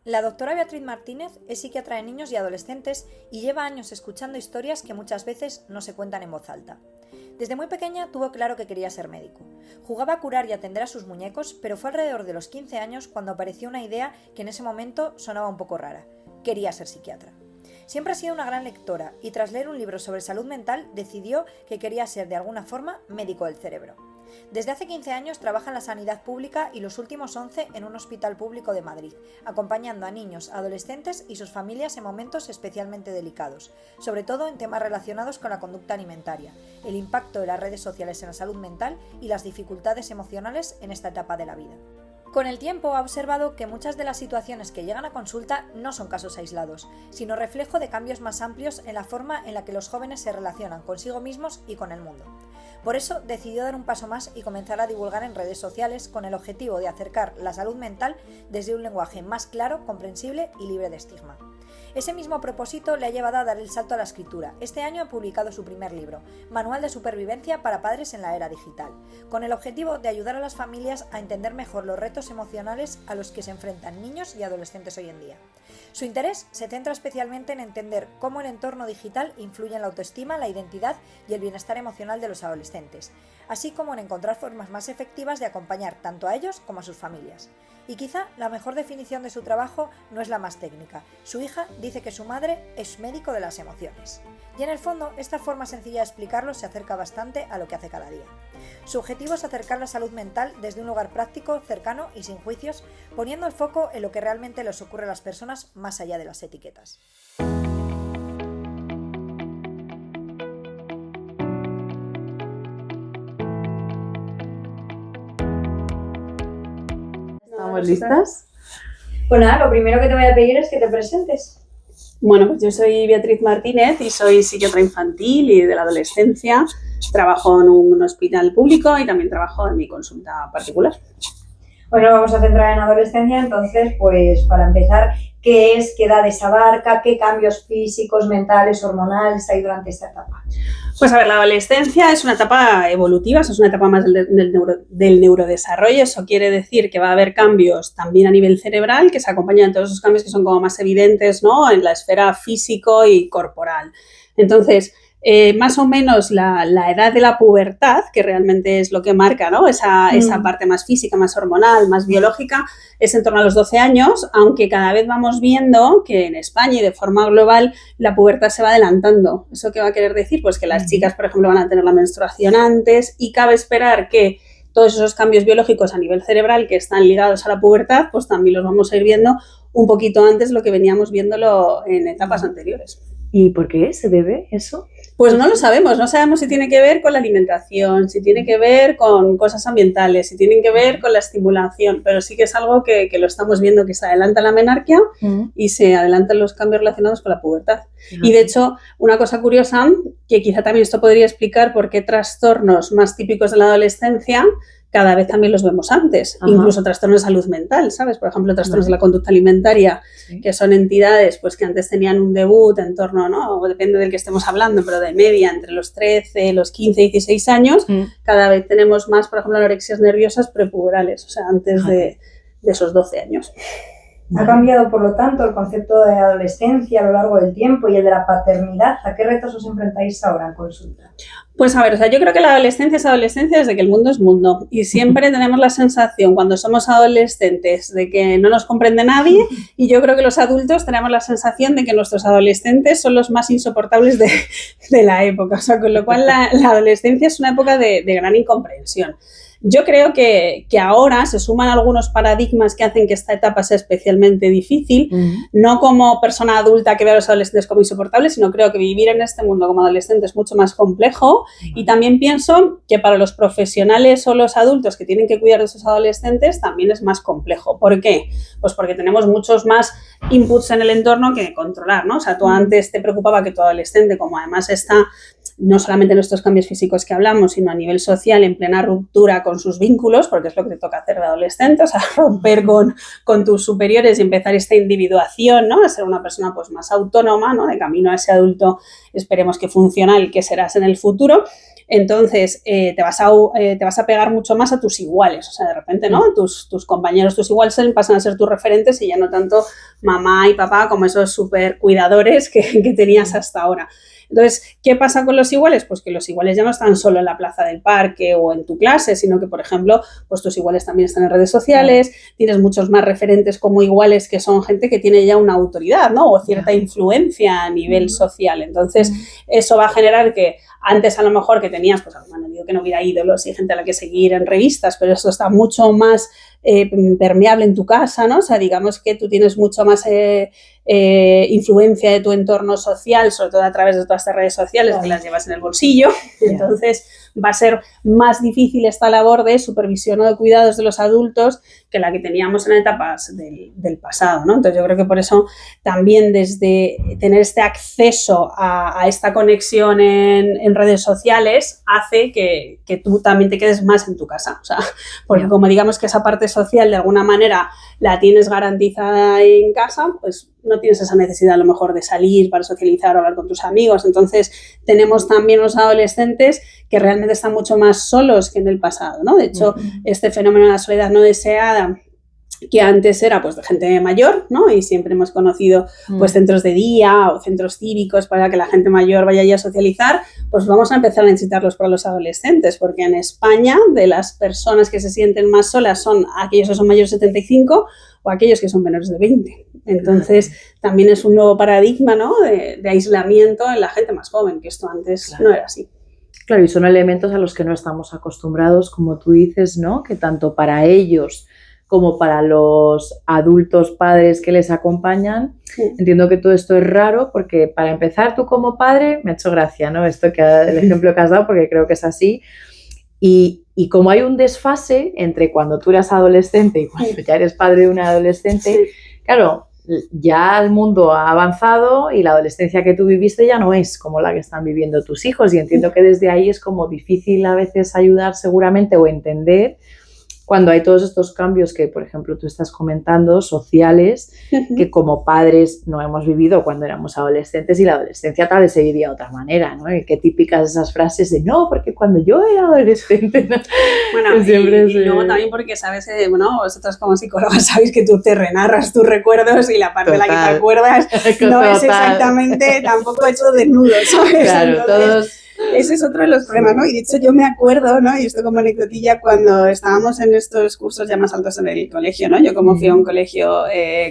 La doctora Beatriz Martínez es psiquiatra de niños y adolescentes y lleva años escuchando historias que muchas veces no se cuentan en voz alta. Desde muy pequeña tuvo claro que quería ser médico. Jugaba a curar y atender a sus muñecos, pero fue alrededor de los 15 años cuando apareció una idea que en ese momento sonaba un poco rara. Quería ser psiquiatra. Siempre ha sido una gran lectora y tras leer un libro sobre salud mental decidió que quería ser de alguna forma médico del cerebro. Desde hace 15 años trabaja en la sanidad pública y los últimos 11 en un hospital público de Madrid, acompañando a niños, adolescentes y sus familias en momentos especialmente delicados, sobre todo en temas relacionados con la conducta alimentaria, el impacto de las redes sociales en la salud mental y las dificultades emocionales en esta etapa de la vida. Con el tiempo ha observado que muchas de las situaciones que llegan a consulta no son casos aislados, sino reflejo de cambios más amplios en la forma en la que los jóvenes se relacionan consigo mismos y con el mundo. Por eso decidió dar un paso más y comenzar a divulgar en redes sociales con el objetivo de acercar la salud mental desde un lenguaje más claro, comprensible y libre de estigma. Ese mismo propósito le ha llevado a dar el salto a la escritura. Este año ha publicado su primer libro, Manual de Supervivencia para Padres en la Era Digital, con el objetivo de ayudar a las familias a entender mejor los retos emocionales a los que se enfrentan niños y adolescentes hoy en día. Su interés se centra especialmente en entender cómo el entorno digital influye en la autoestima, la identidad y el bienestar emocional de los adolescentes, así como en encontrar formas más efectivas de acompañar tanto a ellos como a sus familias. Y quizá la mejor definición de su trabajo no es la más técnica. Su hija dice que su madre es médico de las emociones. Y en el fondo, esta forma sencilla de explicarlo se acerca bastante a lo que hace cada día. Su objetivo es acercar la salud mental desde un lugar práctico, cercano y sin juicios, poniendo el foco en lo que realmente les ocurre a las personas más allá de las etiquetas. ¿Estamos listas? Pues nada, lo primero que te voy a pedir es que te presentes. Bueno, pues yo soy Beatriz Martínez y soy psiquiatra infantil y de la adolescencia. Trabajo en un hospital público y también trabajo en mi consulta particular. Bueno, vamos a centrar en adolescencia, entonces, pues para empezar, ¿qué es? ¿Qué edades abarca? ¿Qué cambios físicos, mentales, hormonales hay durante esta etapa? Pues a ver, la adolescencia es una etapa evolutiva, es una etapa más del neurodesarrollo. Eso quiere decir que va a haber cambios también a nivel cerebral que se acompañan de todos esos cambios que son como más evidentes, ¿no?, en la esfera físico y corporal. Entonces, más o menos la edad de la pubertad, que realmente es lo que marca, ¿no?, esa parte más física, más hormonal, más biológica, es en torno a los 12 años, aunque cada vez vamos viendo que en España y de forma global la pubertad se va adelantando. ¿Eso qué va a querer decir? Pues que las chicas, por ejemplo, van a tener la menstruación antes y cabe esperar que todos esos cambios biológicos a nivel cerebral que están ligados a la pubertad, pues también los vamos a ir viendo un poquito antes de lo que veníamos viéndolo en etapas anteriores. ¿Y por qué se debe eso? Pues no lo sabemos, no sabemos si tiene que ver con la alimentación, si tiene que ver con cosas ambientales, si tiene que ver con la estimulación, pero sí que es algo que lo estamos viendo, que se adelanta la menarquia y se adelantan los cambios relacionados con la pubertad. Y de hecho, una cosa curiosa, que quizá también esto podría explicar por qué trastornos más típicos de la adolescencia cada vez también los vemos antes, incluso trastornos de salud mental, ¿sabes? Por ejemplo, trastornos de la conducta alimentaria, que son entidades pues que antes tenían un debut en torno, ¿no?, depende del que estemos hablando, pero de media entre los 13, los 15 y 16 años, cada vez tenemos más, por ejemplo, anorexias nerviosas prepuberales, o sea, antes de esos 12 años. Ha cambiado, por lo tanto, el concepto de adolescencia a lo largo del tiempo y el de la paternidad. ¿A qué retos os enfrentáis ahora en consulta? Pues a ver, o sea, yo creo que la adolescencia es adolescencia desde que el mundo es mundo y siempre tenemos la sensación cuando somos adolescentes de que no nos comprende nadie y yo creo que los adultos tenemos la sensación de que nuestros adolescentes son los más insoportables de la época, o sea, con lo cual la adolescencia es una época de gran incomprensión. Yo creo que ahora se suman algunos paradigmas que hacen que esta etapa sea especialmente difícil, no como persona adulta que ve a los adolescentes como insoportables, sino creo que vivir en este mundo como adolescente es mucho más complejo y también pienso que para los profesionales o los adultos que tienen que cuidar de esos adolescentes también es más complejo. ¿Por qué? Pues porque tenemos muchos más inputs en el entorno que controlar, ¿no? O sea, tú antes te preocupaba que tu adolescente, como además está no solamente en estos cambios físicos que hablamos, sino a nivel social, en plena ruptura con sus vínculos, porque es lo que te toca hacer de adolescente, o sea, romper con tus superiores y empezar esta individuación, ¿no?, a ser una persona pues más autónoma, ¿no?, de camino a ese adulto, esperemos que funcional, que serás en el futuro. Entonces, te vas a pegar mucho más a tus iguales. O sea, de repente, ¿no? Tus compañeros, tus iguales pasan a ser tus referentes y ya no tanto mamá y papá como esos súper cuidadores que tenías hasta ahora. Entonces, ¿qué pasa con los iguales? Pues que los iguales ya no están solo en la plaza del parque o en tu clase, sino que, por ejemplo, pues tus iguales también están en redes sociales, tienes muchos más referentes como iguales que son gente que tiene ya una autoridad, ¿no? O cierta influencia a nivel social. Entonces, eso va a generar que antes a lo mejor que tenías, pues bueno, digo que no hubiera ídolos y gente a la que seguir en revistas, pero esto está mucho más permeable en tu casa, ¿no? O sea, digamos que tú tienes mucho más influencia de tu entorno social, sobre todo a través de todas estas redes sociales que las llevas en el bolsillo. Entonces va a ser más difícil esta labor de supervisión o de cuidados de los adultos que la que teníamos en etapas del pasado, ¿no? Entonces yo creo que por eso también desde tener este acceso a esta conexión en redes sociales hace que tú también te quedes más en tu casa, o sea, porque como digamos que esa parte social de alguna manera la tienes garantizada en casa, pues no tienes esa necesidad a lo mejor de salir para socializar o hablar con tus amigos. Entonces tenemos también los adolescentes que realmente están mucho más solos que en el pasado, ¿no? De hecho, este fenómeno de la soledad no deseada, que antes era pues de gente mayor, ¿no? Y siempre hemos conocido pues centros de día o centros cívicos para que la gente mayor vaya allí a socializar, pues vamos a empezar a necesitarlos para los adolescentes, porque en España de las personas que se sienten más solas son aquellos que son mayores de 75 o aquellos que son menores de 20. Entonces también es un nuevo paradigma, ¿no? de aislamiento en la gente más joven, que esto antes no era así. Claro, y son elementos a los que no estamos acostumbrados, como tú dices, ¿no? Que tanto para ellos como para los adultos padres que les acompañan. Entiendo que todo esto es raro porque, para empezar, tú como padre, me ha hecho gracia, ¿no? El ejemplo que has dado, porque creo que es así. Y como hay un desfase entre cuando tú eras adolescente y cuando ya eres padre de un adolescente, claro, ya el mundo ha avanzado y la adolescencia que tú viviste ya no es como la que están viviendo tus hijos. Y entiendo que desde ahí es como difícil a veces ayudar seguramente o entender cuando hay todos estos cambios que, por ejemplo, tú estás comentando, sociales, que como padres no hemos vivido cuando éramos adolescentes, y la adolescencia tal vez se vivía de otra manera, ¿no? Y qué típicas esas frases de no, porque cuando yo era adolescente, ¿no? Bueno, y luego también porque sabes, bueno, vosotros como psicólogas sabéis que tú te renarras tus recuerdos y la parte de la que te acuerdas no es exactamente tampoco hecho de nudo, ¿sabes? Claro, entonces, todos... Ese es otro de los problemas, ¿no? Y de hecho yo me acuerdo, ¿no? Y esto como anecdotilla, cuando estábamos en estos cursos ya más altos en el colegio, ¿no? Yo como fui a un colegio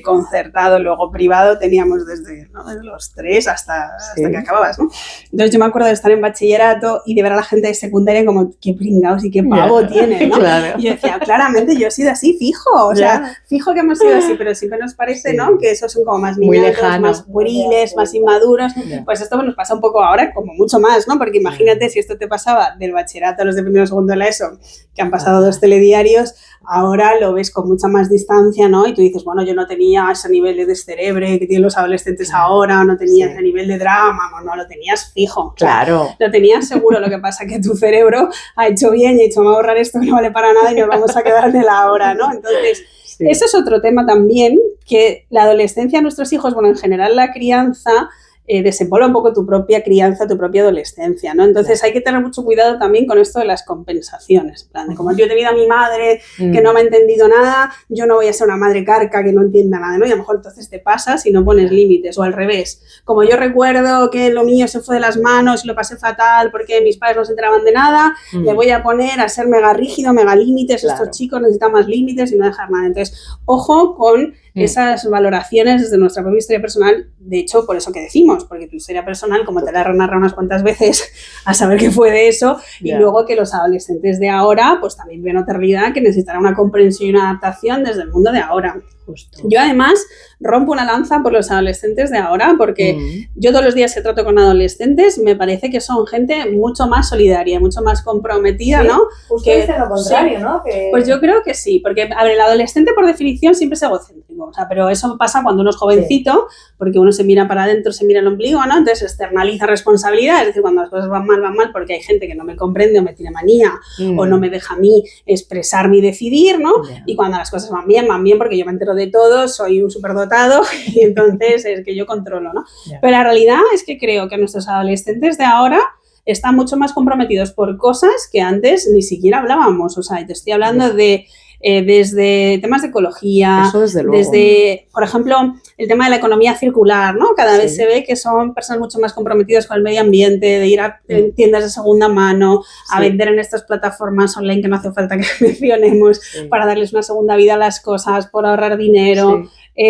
concertado, luego privado, teníamos desde los 3 hasta que acababas, ¿no? Entonces yo me acuerdo de estar en bachillerato y de ver a la gente de secundaria como qué pringados y qué pavo tienen, ¿no? Claro. Y yo decía, claramente yo he sido así, fijo, o sea, fijo que hemos sido así, pero siempre nos parece, ¿no? Que esos son como más niñatos, más pueriles, más inmaduros. Pues esto nos pasa un poco ahora como mucho más, ¿no? Porque imagínate si esto te pasaba del bachillerato a los de primero o segundo de la ESO, que han pasado 2 telediarios, ahora lo ves con mucha más distancia, ¿no? Y tú dices, bueno, yo no tenía ese nivel de descerebre que tienen los adolescentes ahora, o no tenía ese nivel de drama, no, lo tenías fijo. Claro. O sea, lo tenías seguro, lo que pasa que tu cerebro ha hecho bien y ha dicho, vamos a ahorrar esto que no vale para nada y nos vamos a quedar en la hora, ¿no? Entonces, eso es otro tema también, que la adolescencia de nuestros hijos, bueno, en general la crianza, desempolva un poco tu propia crianza, tu propia adolescencia, ¿no? Entonces hay que tener mucho cuidado también con esto de las compensaciones. En plan, como yo he tenido a mi madre que no me ha entendido nada, yo no voy a ser una madre carca que no entienda nada, ¿no? Y a lo mejor entonces te pasas y no pones límites, o al revés. Como yo recuerdo que lo mío se fue de las manos y lo pasé fatal porque mis padres no se enteraban de nada, le voy a poner a ser mega rígido, mega límites, estos chicos necesitan más límites y no dejar nada. Entonces, ojo con esas valoraciones desde nuestra propia historia personal. De hecho, por eso que decimos, porque tu historia personal, como te la he narrado unas cuantas veces, a saber qué fue de eso, y luego que los adolescentes de ahora, pues también ven otra realidad que necesitará una comprensión y una adaptación desde el mundo de ahora. Justo. Yo además rompo una lanza por los adolescentes de ahora, porque yo todos los días que trato con adolescentes me parece que son gente mucho más solidaria, mucho más comprometida, ¿no? Justo dice lo contrario, ¿no? Que... Pues yo creo que sí, porque a ver, el adolescente por definición siempre es egocéntrico, o sea, pero eso pasa cuando uno es jovencito, porque uno se mira para adentro, se mira el ombligo, ¿no? Entonces externaliza responsabilidad, es decir, cuando las cosas van mal porque hay gente que no me comprende o me tiene manía o no me deja a mí expresarme y decidir, ¿no? Y cuando las cosas van bien porque yo me entero de todo, soy un superdotado y entonces es que yo controlo, ¿no? Pero la realidad es que creo que nuestros adolescentes de ahora están mucho más comprometidos por cosas que antes ni siquiera hablábamos. O sea, te estoy hablando de desde temas de ecología, Eso desde luego. desde, por ejemplo, el tema de la economía circular, ¿no? Cada vez se ve que son personas mucho más comprometidas con el medio ambiente, de ir a tiendas de segunda mano, a vender en estas plataformas online que no hace falta que mencionemos, para darles una segunda vida a las cosas, por ahorrar dinero.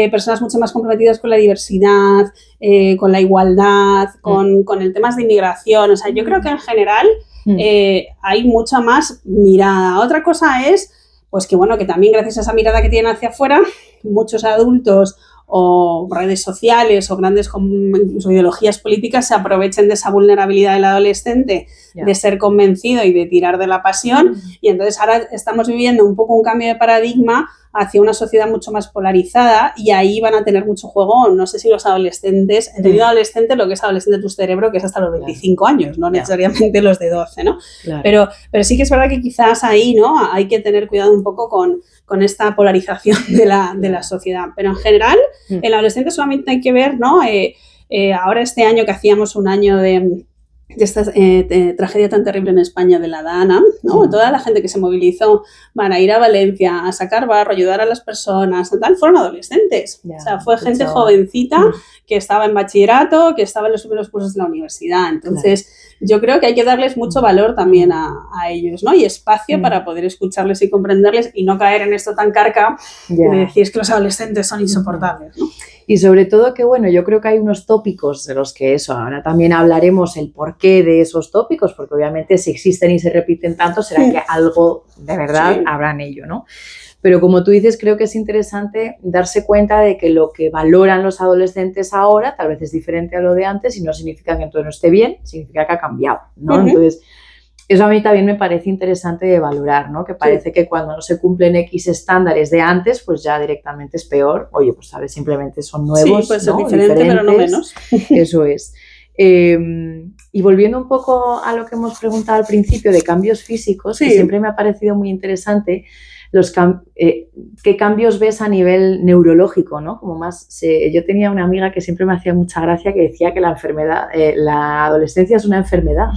Personas mucho más comprometidas con la diversidad, con la igualdad, con el tema de inmigración. O sea, yo creo que en general hay mucha más mirada. Otra cosa es, pues que bueno, que también gracias a esa mirada que tienen hacia afuera, muchos adultos o redes sociales o grandes incluso ideologías políticas se aprovechen de esa vulnerabilidad del adolescente, de ser convencido y de tirar de la pasión, y entonces ahora estamos viviendo un poco un cambio de paradigma hacia una sociedad mucho más polarizada, y ahí van a tener mucho juego, no sé si los adolescentes, entendido adolescente lo que es adolescente de tu cerebro, que es hasta los 25 años, no necesariamente los de 12, ¿no? Pero sí que es verdad que quizás ahí, ¿no? Hay que tener cuidado un poco con esta polarización de la sociedad, pero en general el adolescente solamente hay que ver, ¿no? Ahora este año que hacíamos un año de esta tragedia tan terrible en España de la Dana, ¿no? Toda la gente que se movilizó para ir a Valencia a sacar barro, ayudar a las personas, tal, fueron adolescentes. O sea, fue gente jovencita que estaba en bachillerato, que estaba en los primeros cursos de la universidad. Entonces, yo creo que hay que darles mucho valor también a ellos, ¿no? Y espacio para poder escucharles y comprenderles y no caer en esto tan carca de decir que los adolescentes son insoportables, ¿no? Y sobre todo que, bueno, yo creo que hay unos tópicos de los que ahora también hablaremos el porqué de esos tópicos, porque obviamente si existen y se repiten tanto, será que algo de verdad habrá en ello, ¿no? Pero como tú dices, creo que es interesante darse cuenta de que lo que valoran los adolescentes ahora tal vez es diferente a lo de antes y no significa que entonces no esté bien, significa que ha cambiado, ¿no? Entonces, eso a mí también me parece interesante de valorar, ¿no? Que parece que cuando no se cumplen X estándares de antes, pues ya directamente es peor. Oye, pues sabes, simplemente son nuevos, sí, pues ¿no? Es diferente, pero no menos. Eso es. Y volviendo un poco a lo que hemos preguntado al principio de cambios físicos, que siempre me ha parecido muy interesante, ¿qué cambios ves a nivel neurológico, ¿no? Como más, yo tenía una amiga que siempre me hacía mucha gracia, que decía que la adolescencia es una enfermedad,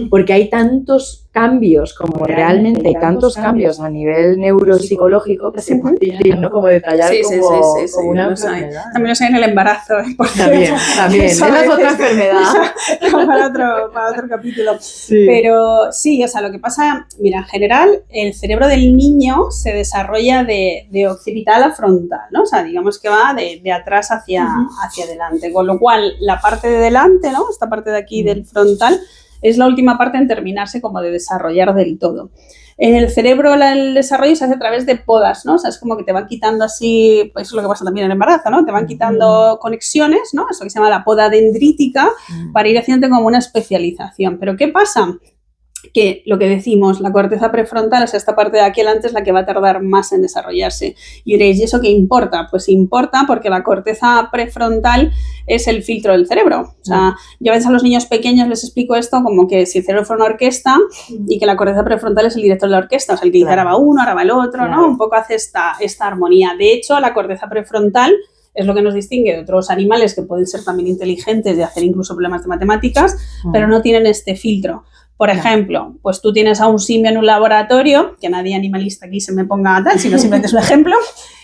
porque hay tantos cambios, como realmente tantos cambios a nivel neuropsicológico que se podrían, ¿no? Como detallar como una enfermedad. También los hay en el embarazo, También, esa es otra enfermedad. para otro capítulo. Pero sí, o sea, lo que pasa, mira, en general, el cerebro del niño se desarrolla de occipital a frontal, ¿no? O sea, digamos que va de atrás hacia adelante, con lo cual la parte de delante, ¿no? Esta parte de aquí del frontal es la última parte en terminarse como de desarrollar del todo. En el cerebro el desarrollo se hace a través de podas, ¿no? O sea, es como que te van quitando así, pues eso es lo que pasa también en el embarazo, ¿no? Te van quitando conexiones, ¿no? Eso que se llama la poda dendrítica, para ir haciéndote como una especialización. ¿Pero qué pasa? Que lo que decimos, la corteza prefrontal, o sea, esta parte de aquí adelante es la que va a tardar más en desarrollarse. Y diréis, ¿y eso qué importa? Pues importa porque la corteza prefrontal es el filtro del cerebro. O sea, yo a veces a los niños pequeños les explico esto como que si el cerebro fuera una orquesta y que la corteza prefrontal es el director de la orquesta, o sea, el que dice ahora va uno, ahora va el otro, ¿no? Un poco hace esta armonía. De hecho, la corteza prefrontal es lo que nos distingue de otros animales que pueden ser también inteligentes, de hacer incluso problemas de matemáticas, pero no tienen este filtro. Por ejemplo, pues tú tienes a un simio en un laboratorio, que nadie animalista aquí se me ponga tal, sino simplemente es un ejemplo.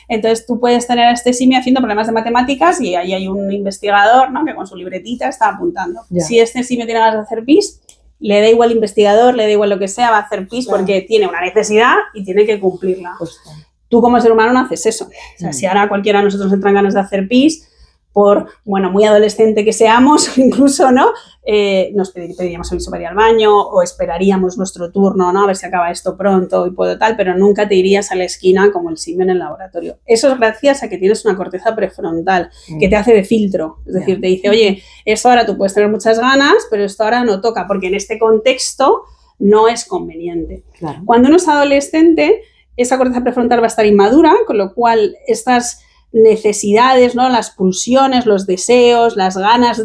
Entonces tú puedes tener a este simio haciendo problemas de matemáticas y ahí hay un investigador, ¿no? Que con su libretita está apuntando. Si este simio tiene ganas de hacer pis, le da igual el investigador, le da igual lo que sea, va a hacer pis porque tiene una necesidad y tiene que cumplirla. Tú como ser humano no haces eso. O sea, si ahora cualquiera de nosotros entran ganas de hacer pis, por, bueno, muy adolescente que seamos, incluso, ¿no? Nos pediríamos aviso para ir al baño o esperaríamos nuestro turno, ¿no? A ver si acaba esto pronto y puedo tal, pero nunca te irías a la esquina como el simio en el laboratorio. Eso es gracias a que tienes una corteza prefrontal que te hace de filtro. Es decir, te dice, oye, esto ahora tú puedes tener muchas ganas, pero esto ahora no toca porque en este contexto no es conveniente. Cuando uno es adolescente, esa corteza prefrontal va a estar inmadura, con lo cual estas necesidades, ¿no? Las pulsiones, los deseos, las ganas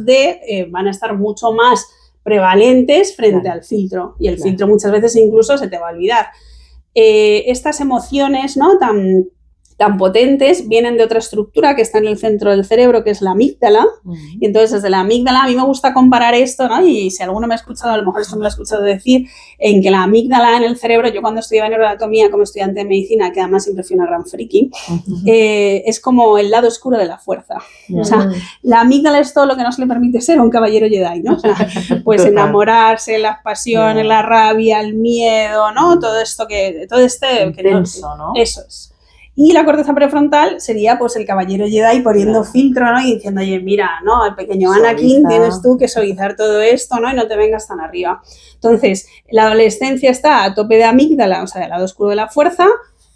van a estar mucho más prevalentes frente al filtro, y el filtro muchas veces incluso se te va a olvidar. Estas emociones, ¿no? tan tan potentes vienen de otra estructura que está en el centro del cerebro, que es la amígdala. Y entonces desde la amígdala a mí me gusta comparar esto, ¿no? Y si alguno me ha escuchado, a lo mejor esto me lo ha escuchado decir, en que la amígdala en el cerebro, yo cuando estudiaba neuroanatomía como estudiante de medicina, que además siempre fui una gran friki, es como el lado oscuro de la fuerza. O sea, la amígdala es todo lo que no se le permite ser a un caballero Jedi, ¿no? O sea, pues enamorarse, las pasiones, la rabia, el miedo, ¿no? Todo esto todo este intenso, ¿no? Eso es. Y la corteza prefrontal sería pues el caballero Jedi poniendo filtro, ¿no? Y diciendo, oye, mira, ¿no? El pequeño Anakin, tienes tú que suavizar todo esto, ¿no? Y no te vengas tan arriba. Entonces, la adolescencia está a tope de amígdala, o sea, del lado oscuro de la fuerza,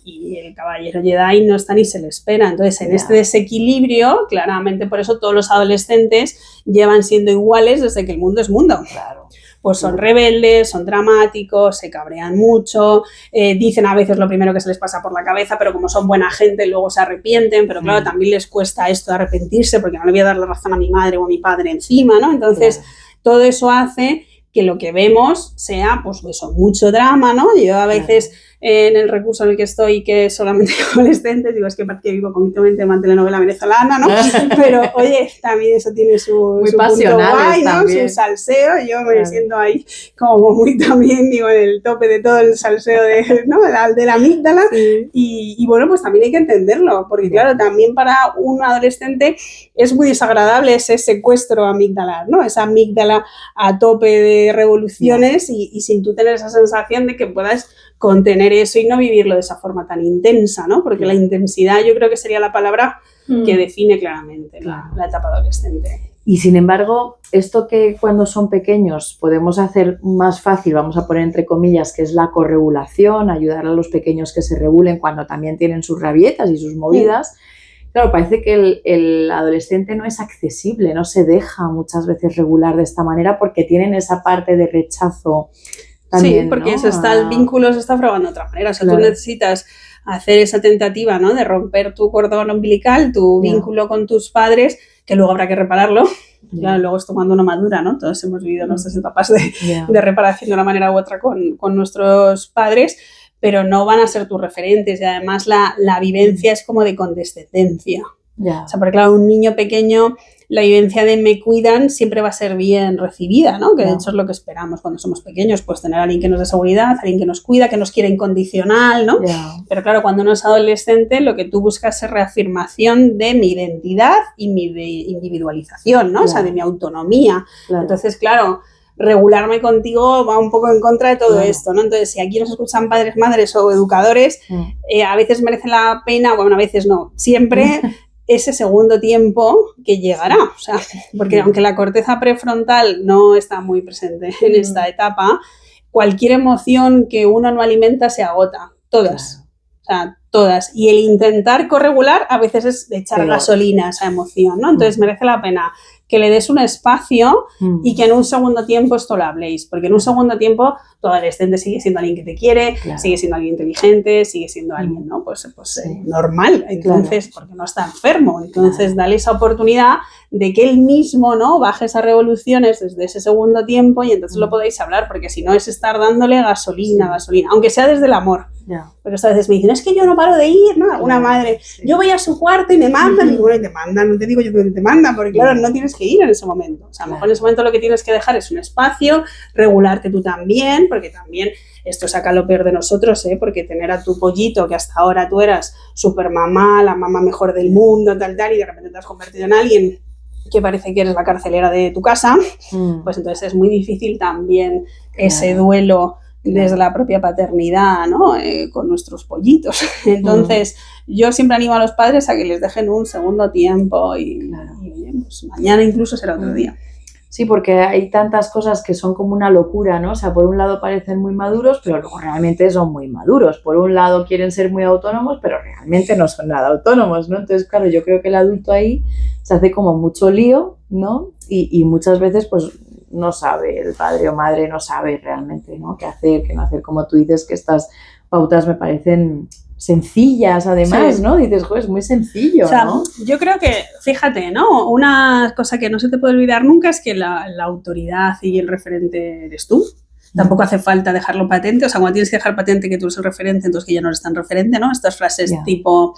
y el caballero Jedi no está ni se le espera. Entonces, en este desequilibrio, claramente por eso todos los adolescentes llevan siendo iguales desde que el mundo es mundo. Claro. Pues son rebeldes, son dramáticos, se cabrean mucho, dicen a veces lo primero que se les pasa por la cabeza, pero como son buena gente luego se arrepienten, pero claro, también les cuesta esto de arrepentirse porque no le voy a dar la razón a mi madre o a mi padre encima, ¿no? Entonces, todo eso hace que lo que vemos sea, pues eso, mucho drama, ¿no? Yo a veces en el recurso en el que estoy, que es solamente adolescentes, digo, es que parece que vivo completamente en una telenovela venezolana, ¿no? Pero, oye, también eso tiene su punto guay, ¿no? Su salseo, yo me siento ahí como muy también, digo, en el tope de todo el salseo ¿no? de la amígdala, y bueno, pues también hay que entenderlo, porque claro, también para un adolescente es muy desagradable ese secuestro amigdalar, ¿no? Esa amígdala a tope de revoluciones y sin tú tener esa sensación de que puedas contener eso y no vivirlo de esa forma tan intensa, ¿no? Porque la intensidad yo creo que sería la palabra que define claramente la etapa adolescente. Y sin embargo, esto que cuando son pequeños podemos hacer más fácil, vamos a poner entre comillas, que es la corregulación, ayudar a los pequeños que se regulen cuando también tienen sus rabietas y sus movidas. Claro, parece que el adolescente no es accesible, no se deja muchas veces regular de esta manera porque tienen esa parte de rechazo. También, sí, porque ¿no? El vínculo se está probando de otra manera. O sea, tú necesitas hacer esa tentativa, ¿no? De romper tu cordón umbilical, tu vínculo con tus padres, que luego habrá que repararlo. Claro, luego esto cuando uno madura, ¿no? Todos hemos vivido nuestras etapas de reparación de una manera u otra con nuestros padres, pero no van a ser tus referentes y además la vivencia es como de condescendencia. O sea, porque claro, un niño pequeño, la vivencia de me cuidan siempre va a ser bien recibida, ¿no? Que de hecho es lo que esperamos cuando somos pequeños, pues tener a alguien que nos dé seguridad, alguien que nos cuida, que nos quiere incondicional, ¿no? Pero claro, cuando uno es adolescente, lo que tú buscas es reafirmación de mi identidad y mi individualización, ¿no? O sea, de mi autonomía. Entonces, claro, regularme contigo va un poco en contra de todo esto, ¿no? Entonces, si aquí nos escuchan padres, madres o educadores, a veces merece la pena, bueno, a veces no, siempre ese segundo tiempo que llegará, o sea, porque aunque la corteza prefrontal no está muy presente en esta etapa, cualquier emoción que uno no alimenta se agota, todas, o sea, todas, y el intentar corregular a veces es echar gasolina a esa emoción, ¿no? Entonces merece la pena que le des un espacio y que en un segundo tiempo esto lo habléis, porque en un segundo tiempo tu adolescente sigue siendo alguien que te quiere, sigue siendo alguien inteligente, sigue siendo alguien, ¿no? Pues normal, entonces, porque no está enfermo, entonces dale esa oportunidad de que él mismo, ¿no? Baje esas revoluciones desde ese segundo tiempo y entonces lo podéis hablar, porque si no es estar dándole gasolina, aunque sea desde el amor. Pero a veces me dicen, es que yo no paro de ir, ¿no? Alguna madre, yo voy a su cuarto y me mandan, y bueno, y te mandan, no te digo yo que te mandan, porque claro, no tienes que ir en ese momento. O sea, a lo mejor en ese momento lo que tienes que dejar es un espacio, regularte tú también, porque también esto saca lo peor de nosotros, ¿eh? Porque tener a tu pollito, que hasta ahora tú eras super mamá, la mamá mejor del mundo, tal, y de repente te has convertido en alguien que parece que eres la carcelera de tu casa, pues entonces es muy difícil también ese duelo desde la propia paternidad, ¿no? Con nuestros pollitos. Entonces, yo siempre animo a los padres a que les dejen un segundo tiempo y oye, pues mañana incluso será otro día. Sí, porque hay tantas cosas que son como una locura, ¿no? O sea, por un lado parecen muy maduros, pero luego realmente son muy maduros. Por un lado quieren ser muy autónomos, pero realmente no son nada autónomos, ¿no? Entonces, claro, yo creo que el adulto ahí se hace como mucho lío, ¿no? Y muchas veces, pues, no sabe, el padre o madre no sabe realmente, ¿no? Qué hacer, qué no hacer. Como tú dices, que estas pautas me parecen sencillas, además, ¿no? Dices, joder, es muy sencillo, o sea, ¿no? Yo creo que, fíjate, ¿no? Una cosa que no se te puede olvidar nunca es que la autoridad y el referente eres tú. Tampoco hace falta dejarlo patente, o sea, cuando tienes que dejar patente que tú eres el referente, entonces que ya no eres tan referente, ¿no? Estas frases tipo,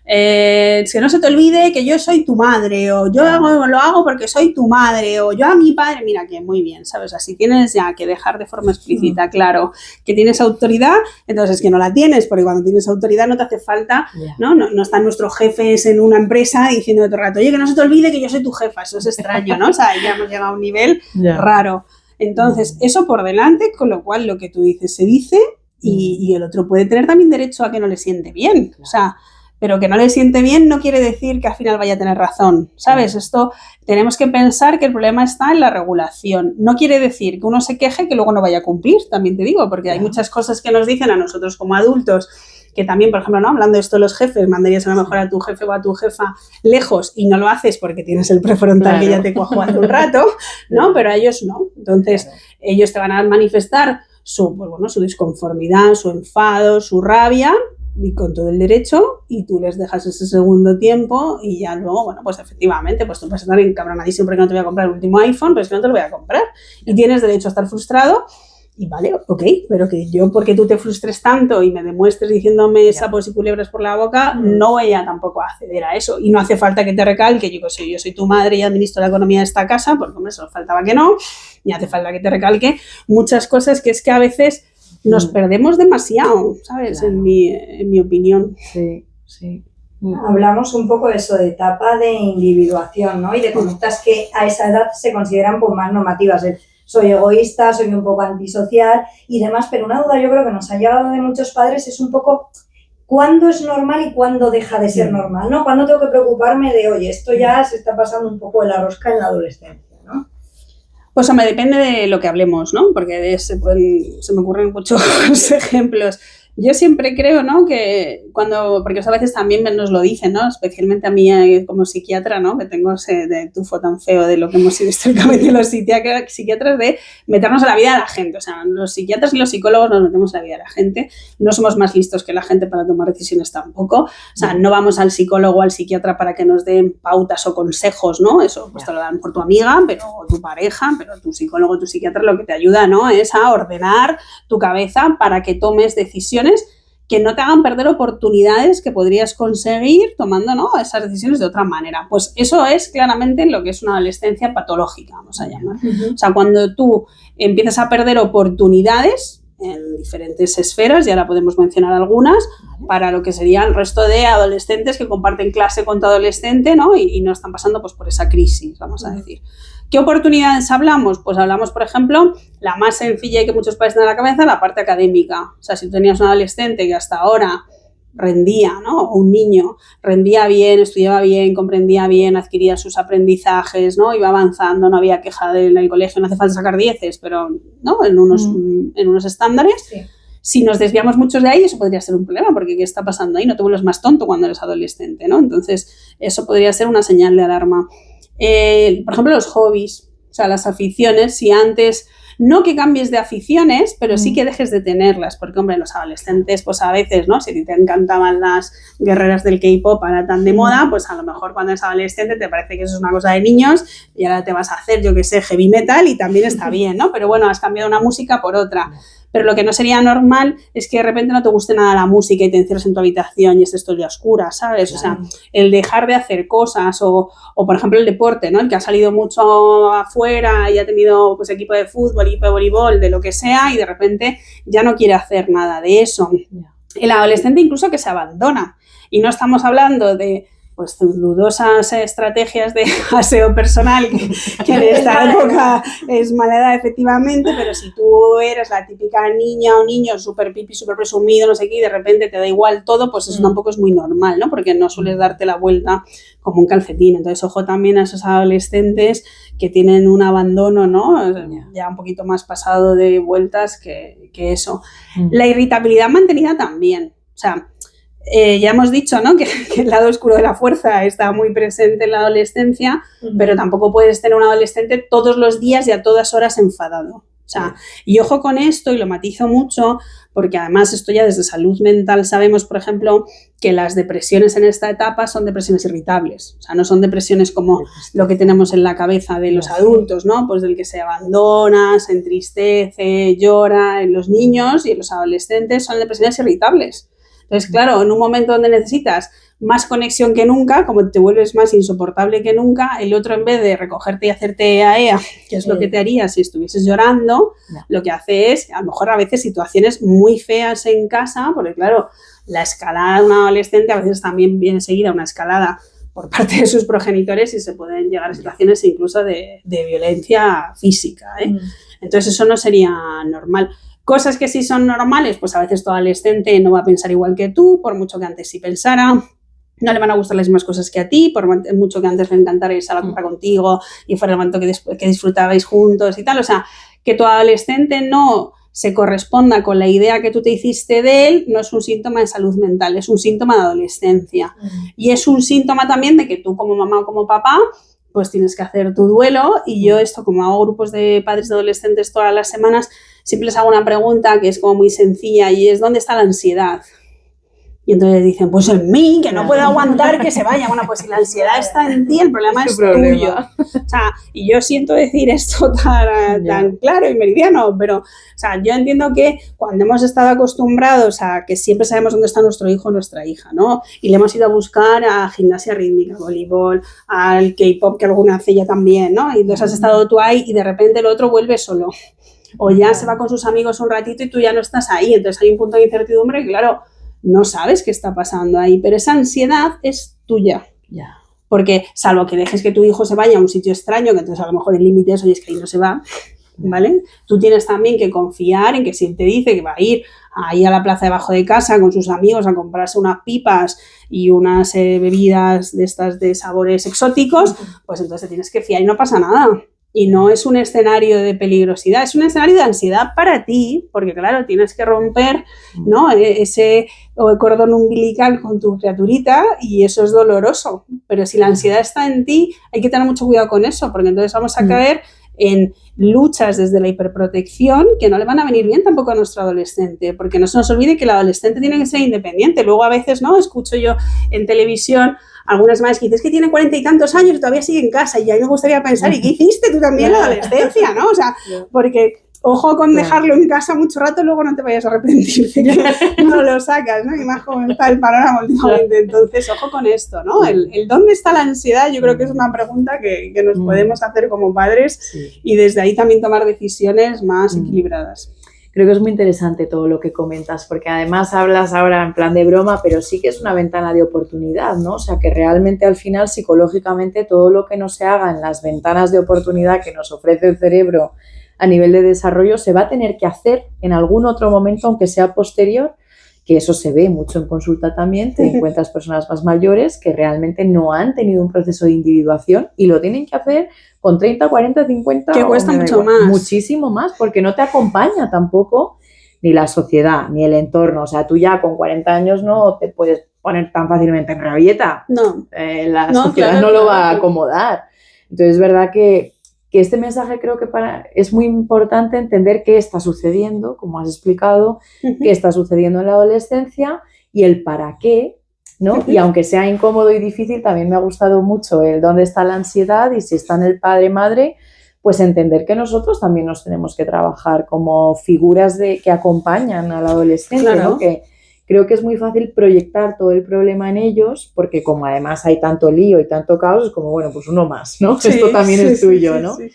que no se te olvide que yo soy tu madre, o yo lo hago porque soy tu madre, o yo a mi padre, mira que muy bien, ¿sabes? Así tienes ya que dejar de forma explícita, claro, que tienes autoridad, entonces es que no la tienes, porque cuando tienes autoridad no te hace falta, ¿no? No están nuestros jefes en una empresa diciendo todo el rato, oye, que no se te olvide que yo soy tu jefa, eso es extraño, ¿no? O sea, ya hemos llegado a un nivel raro. Entonces, eso por delante, con lo cual lo que tú dices se dice y el otro puede tener también derecho a que no le siente bien. O sea, pero que no le siente bien no quiere decir que al final vaya a tener razón, ¿sabes? Esto tenemos que pensar que el problema está en la regulación. No quiere decir que uno se queje que luego no vaya a cumplir, también te digo, porque hay muchas cosas que nos dicen a nosotros como adultos que también, por ejemplo, ¿no? Hablando de esto de los jefes, mandarías a lo mejor a tu jefe o a tu jefa lejos y no lo haces porque tienes el prefrontal que ya te cuajó hace un rato, ¿no? Pero a ellos no. Entonces, ellos te van a manifestar su disconformidad, su enfado, su rabia, y con todo el derecho, y tú les dejas ese segundo tiempo y ya luego, bueno, pues efectivamente, pues tú puedes estar encabronadísimo porque no te voy a comprar el último iPhone, pero es que no te lo voy a comprar. Y tienes derecho a estar frustrado. Y vale, ok, pero que yo porque tú te frustres tanto y me demuestres diciéndome sapos y culebras por la boca, no voy a tampoco acceder a eso. Y no hace falta que te recalque, yo soy tu madre y administro la economía de esta casa, porque hombre, solo faltaba que no, ni hace falta que te recalque muchas cosas que es que a veces nos perdemos demasiado, ¿sabes? Claro. En mi opinión. Sí, sí. Hablamos un poco de eso, de etapa de individuación, ¿no? Y de conductas que a esa edad se consideran pues, más normativas. Soy egoísta, soy un poco antisocial y demás, pero una duda yo creo que nos ha llegado de muchos padres es un poco cuándo es normal y cuándo deja de ser normal, ¿no? Cuándo tengo que preocuparme de, oye, esto ya se está pasando un poco de la rosca en la adolescencia, ¿no? Pues hombre, depende de lo que hablemos, ¿no? Porque se me ocurren muchos ejemplos. Yo siempre creo, ¿no? Que porque a veces también nos lo dicen, ¿no? Especialmente a mí como psiquiatra, ¿no? Que tengo ese tufo tan feo de lo que hemos sido históricamente los psiquiatras de meternos a la vida de la gente. O sea, los psiquiatras y los psicólogos nos metemos a la vida de la gente. No somos más listos que la gente para tomar decisiones tampoco. O sea, no vamos al psicólogo o al psiquiatra para que nos den pautas o consejos, ¿no? Eso pues te lo dan por tu amiga, pero tu pareja, pero tu psicólogo o tu psiquiatra lo que te ayuda, ¿no? Es a ordenar tu cabeza para que tomes decisiones que no te hagan perder oportunidades que podrías conseguir tomando, ¿no? Esas decisiones de otra manera. Pues eso es claramente lo que es una adolescencia patológica, vamos a llamar. O sea, cuando tú empiezas a perder oportunidades en diferentes esferas, y ahora podemos mencionar algunas, para lo que sería el resto de adolescentes que comparten clase con tu adolescente, ¿no? Y no están pasando pues, por esa crisis, vamos a decir. ¿Qué oportunidades hablamos? Pues hablamos, por ejemplo, la más sencilla y que muchos padres tienen en la cabeza, la parte académica. O sea, si tú tenías un adolescente que hasta ahora rendía, ¿no? O un niño rendía bien, estudiaba bien, comprendía bien, adquiría sus aprendizajes, ¿no? Iba avanzando, no había queja en el colegio, no hace falta sacar 10, pero ¿no? en unos estándares. Sí. Si nos desviamos muchos de ahí, eso podría ser un problema, porque ¿qué está pasando ahí? No te vuelves más tonto cuando eres adolescente, ¿no? Entonces, eso podría ser una señal de alarma. Por ejemplo, los hobbies, o sea, las aficiones, si antes, no que cambies de aficiones, pero sí que dejes de tenerlas, porque, hombre, los adolescentes, pues a veces, ¿no? Si te encantaban las guerreras del K-pop, ahora tan de moda, pues a lo mejor cuando eres adolescente te parece que eso es una cosa de niños y ahora te vas a hacer, yo que sé, heavy metal y también está bien, ¿no? Pero bueno, has cambiado una música por otra. Pero lo que no sería normal es que de repente no te guste nada la música y te encierres en tu habitación y estés todo el día oscura, ¿sabes? Claro. O sea, el dejar de hacer cosas o, por ejemplo, el deporte, ¿no? El que ha salido mucho afuera y ha tenido pues equipo de fútbol, equipo de voleibol, de lo que sea, y de repente ya no quiere hacer nada de eso. El adolescente incluso que se abandona. Y no estamos hablando de pues dudosas estrategias de aseo personal que en esta época es mala edad efectivamente, pero si tú eres la típica niña o niño súper pipi, súper presumido, no sé qué, y de repente te da igual todo, pues eso tampoco es muy normal, ¿no? Porque no sueles darte la vuelta como un calcetín. Entonces, ojo también a esos adolescentes que tienen un abandono, ¿no? Ya un poquito más pasado de vueltas que eso. La irritabilidad mantenida también, o sea, ya hemos dicho, ¿no? que el lado oscuro de la fuerza está muy presente en la adolescencia, pero tampoco puedes tener un adolescente todos los días y a todas horas enfadado. O sea, y ojo con esto, y lo matizo mucho, porque además esto ya desde salud mental sabemos, por ejemplo, que las depresiones en esta etapa son depresiones irritables. O sea, no son depresiones como lo que tenemos en la cabeza de los adultos, ¿no? Pues del que se abandona, se entristece, llora. En los niños y en los adolescentes son depresiones irritables. Entonces, claro, en un momento donde necesitas más conexión que nunca, como te vuelves más insoportable que nunca, el otro, en vez de recogerte y hacerte AEA, que es lo que te haría si estuvieses llorando, lo que hace es, a lo mejor a veces, situaciones muy feas en casa, porque claro, la escalada de un adolescente a veces también viene seguida una escalada por parte de sus progenitores y se pueden llegar a situaciones incluso de violencia física, ¿eh? Entonces eso no sería normal. Cosas que sí son normales, pues a veces todo adolescente no va a pensar igual que tú, por mucho que antes sí pensara. No le van a gustar las mismas cosas que a ti, por mucho que antes le encantara irse a la compra contigo y fuera el momento que disfrutabais juntos y tal. O sea, que tu adolescente no se corresponda con la idea que tú te hiciste de él, no es un síntoma de salud mental, es un síntoma de adolescencia. Y es un síntoma también de que tú como mamá o como papá pues tienes que hacer tu duelo. Y yo esto, como hago grupos de padres de adolescentes todas las semanas, siempre les hago una pregunta que es como muy sencilla y es: ¿dónde está la ansiedad? Y entonces dicen, pues en mí, que no puedo aguantar que se vaya. Bueno, pues si la ansiedad está en ti, el problema es tuyo. O sea, y yo siento decir esto tan claro y meridiano, pero, o sea, yo entiendo que cuando hemos estado acostumbrados a que siempre sabemos dónde está nuestro hijo o nuestra hija, ¿no? Y le hemos ido a buscar a gimnasia rítmica, voleibol, al K-pop, que alguna hace ya también, ¿no? Y entonces has estado tú ahí y de repente el otro vuelve solo. O ya se va con sus amigos un ratito y tú ya no estás ahí. Entonces hay un punto de incertidumbre que, claro, no sabes qué está pasando ahí, pero esa ansiedad es tuya. Porque salvo que dejes que tu hijo se vaya a un sitio extraño, que entonces a lo mejor el límite es, oye, es que ahí no se va, ¿vale? Tú tienes también que confiar en que si él te dice que va a ir ahí a la plaza debajo de casa con sus amigos a comprarse unas pipas y unas bebidas de estas de sabores exóticos, pues entonces tienes que fiar y no pasa nada. Y no es un escenario de peligrosidad, es un escenario de ansiedad para ti, porque claro, tienes que romper, ¿no?, ese cordón umbilical con tu criaturita y eso es doloroso. Pero si la ansiedad está en ti, hay que tener mucho cuidado con eso, porque entonces vamos a caer en luchas desde la hiperprotección que no le van a venir bien tampoco a nuestro adolescente, porque no se nos olvide que el adolescente tiene que ser independiente. Luego a veces, ¿no?, escucho yo en televisión algunas madres que dicen, es que tiene 40 y tantos años y todavía sigue en casa, y a mí me gustaría pensar, ¿y qué hiciste tú también en la adolescencia, no? O sea, porque ojo con dejarlo en casa mucho rato, luego no te vayas a arrepentir de que no lo sacas, ¿no? Y más como está el panorama últimamente. Entonces, ojo con esto, ¿no? El ¿dónde está la ansiedad? Yo creo que es una pregunta que nos podemos hacer como padres y desde ahí también tomar decisiones más equilibradas. Creo que es muy interesante todo lo que comentas, porque además hablas ahora en plan de broma, pero sí que es una ventana de oportunidad, ¿no? O sea, que realmente al final psicológicamente todo lo que no se haga en las ventanas de oportunidad que nos ofrece el cerebro a nivel de desarrollo se va a tener que hacer en algún otro momento, aunque sea posterior, que eso se ve mucho en consulta también. Te encuentras personas más mayores que realmente no han tenido un proceso de individuación y lo tienen que hacer con 30, 40, 50... Que cuesta mucho más. Muchísimo más, porque no te acompaña tampoco ni la sociedad, ni el entorno. O sea, tú ya con 40 años no te puedes poner tan fácilmente en rabieta. No. La sociedad no lo va a acomodar. Entonces es verdad que este mensaje creo que es muy importante entender qué está sucediendo, como has explicado, qué está sucediendo en la adolescencia y el para qué, ¿no? Y aunque sea incómodo y difícil, también me ha gustado mucho el dónde está la ansiedad y si está en el padre-madre, pues entender que nosotros también nos tenemos que trabajar como figuras que acompañan al adolescente, claro, ¿no? Que creo que es muy fácil proyectar todo el problema en ellos, porque como además hay tanto lío y tanto caos, es como, bueno, pues uno más, ¿no? Sí, esto también es tuyo, ¿no? Sí.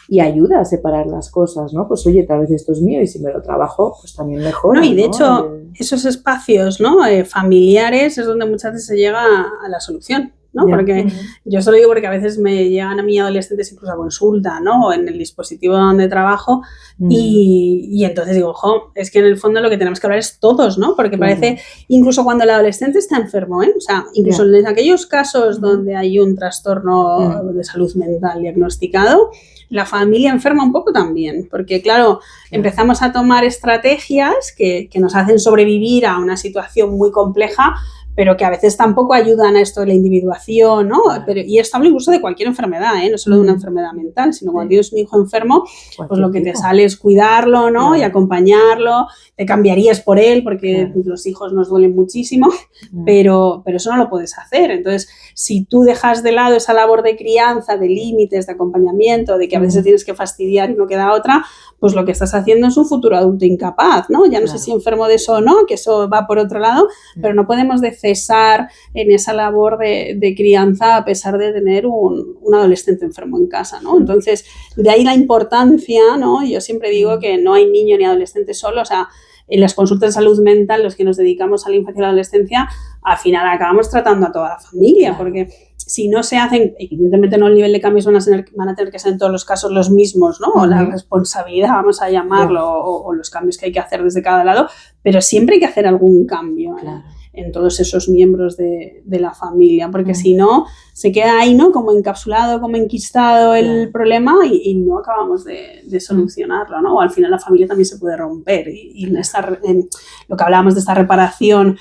Y ayuda a separar las cosas, ¿no? Pues oye, tal vez esto es mío y si me lo trabajo, pues también mejora. No, y de hecho, esos espacios, ¿no?, familiares es donde muchas veces se llega a la solución, ¿no? Yeah. Porque yo solo digo porque a veces me llegan a mí adolescentes incluso a consulta, ¿no?, o en el dispositivo donde trabajo y entonces digo, ojo, es que en el fondo lo que tenemos que hablar es todos, ¿no? Porque parece, incluso cuando el adolescente está enfermo, ¿eh? O sea, incluso en aquellos casos donde hay un trastorno de salud mental diagnosticado, la familia enferma un poco también, porque claro, empezamos a tomar estrategias que nos hacen sobrevivir a una situación muy compleja, pero que a veces tampoco ayudan a esto de la individuación, ¿no? Y esto habla incluso de cualquier enfermedad, no solo de una enfermedad mental, sino cuando tienes un hijo enfermo, pues lo que te sale es cuidarlo, ¿no? Y acompañarlo, te cambiarías por él porque los hijos nos duelen muchísimo, pero eso no lo puedes hacer. Entonces, si tú dejas de lado esa labor de crianza, de límites, de acompañamiento, de que a veces tienes que fastidiar y no queda otra, pues lo que estás haciendo es un futuro adulto incapaz, ¿no? Ya no sé si enfermo de eso o no, que eso va por otro lado, pero no podemos cesar en esa labor de crianza a pesar de tener un adolescente enfermo en casa, ¿no? Entonces, de ahí la importancia, ¿no? Yo siempre digo que no hay niño ni adolescente solo, o sea, en las consultas de salud mental, los que nos dedicamos a la infancia y la adolescencia, al final acabamos tratando a toda la familia, porque si no se hacen, evidentemente no el nivel de cambios van a tener que ser en todos los casos los mismos, ¿no? O la responsabilidad, vamos a llamarlo, o los cambios que hay que hacer desde cada lado, pero siempre hay que hacer algún cambio en todos esos miembros de la familia, porque si no, se queda ahí, ¿no? Como encapsulado, como enquistado el problema y no acabamos de solucionarlo, ¿no? O al final la familia también se puede romper y en lo que hablábamos de esta reparación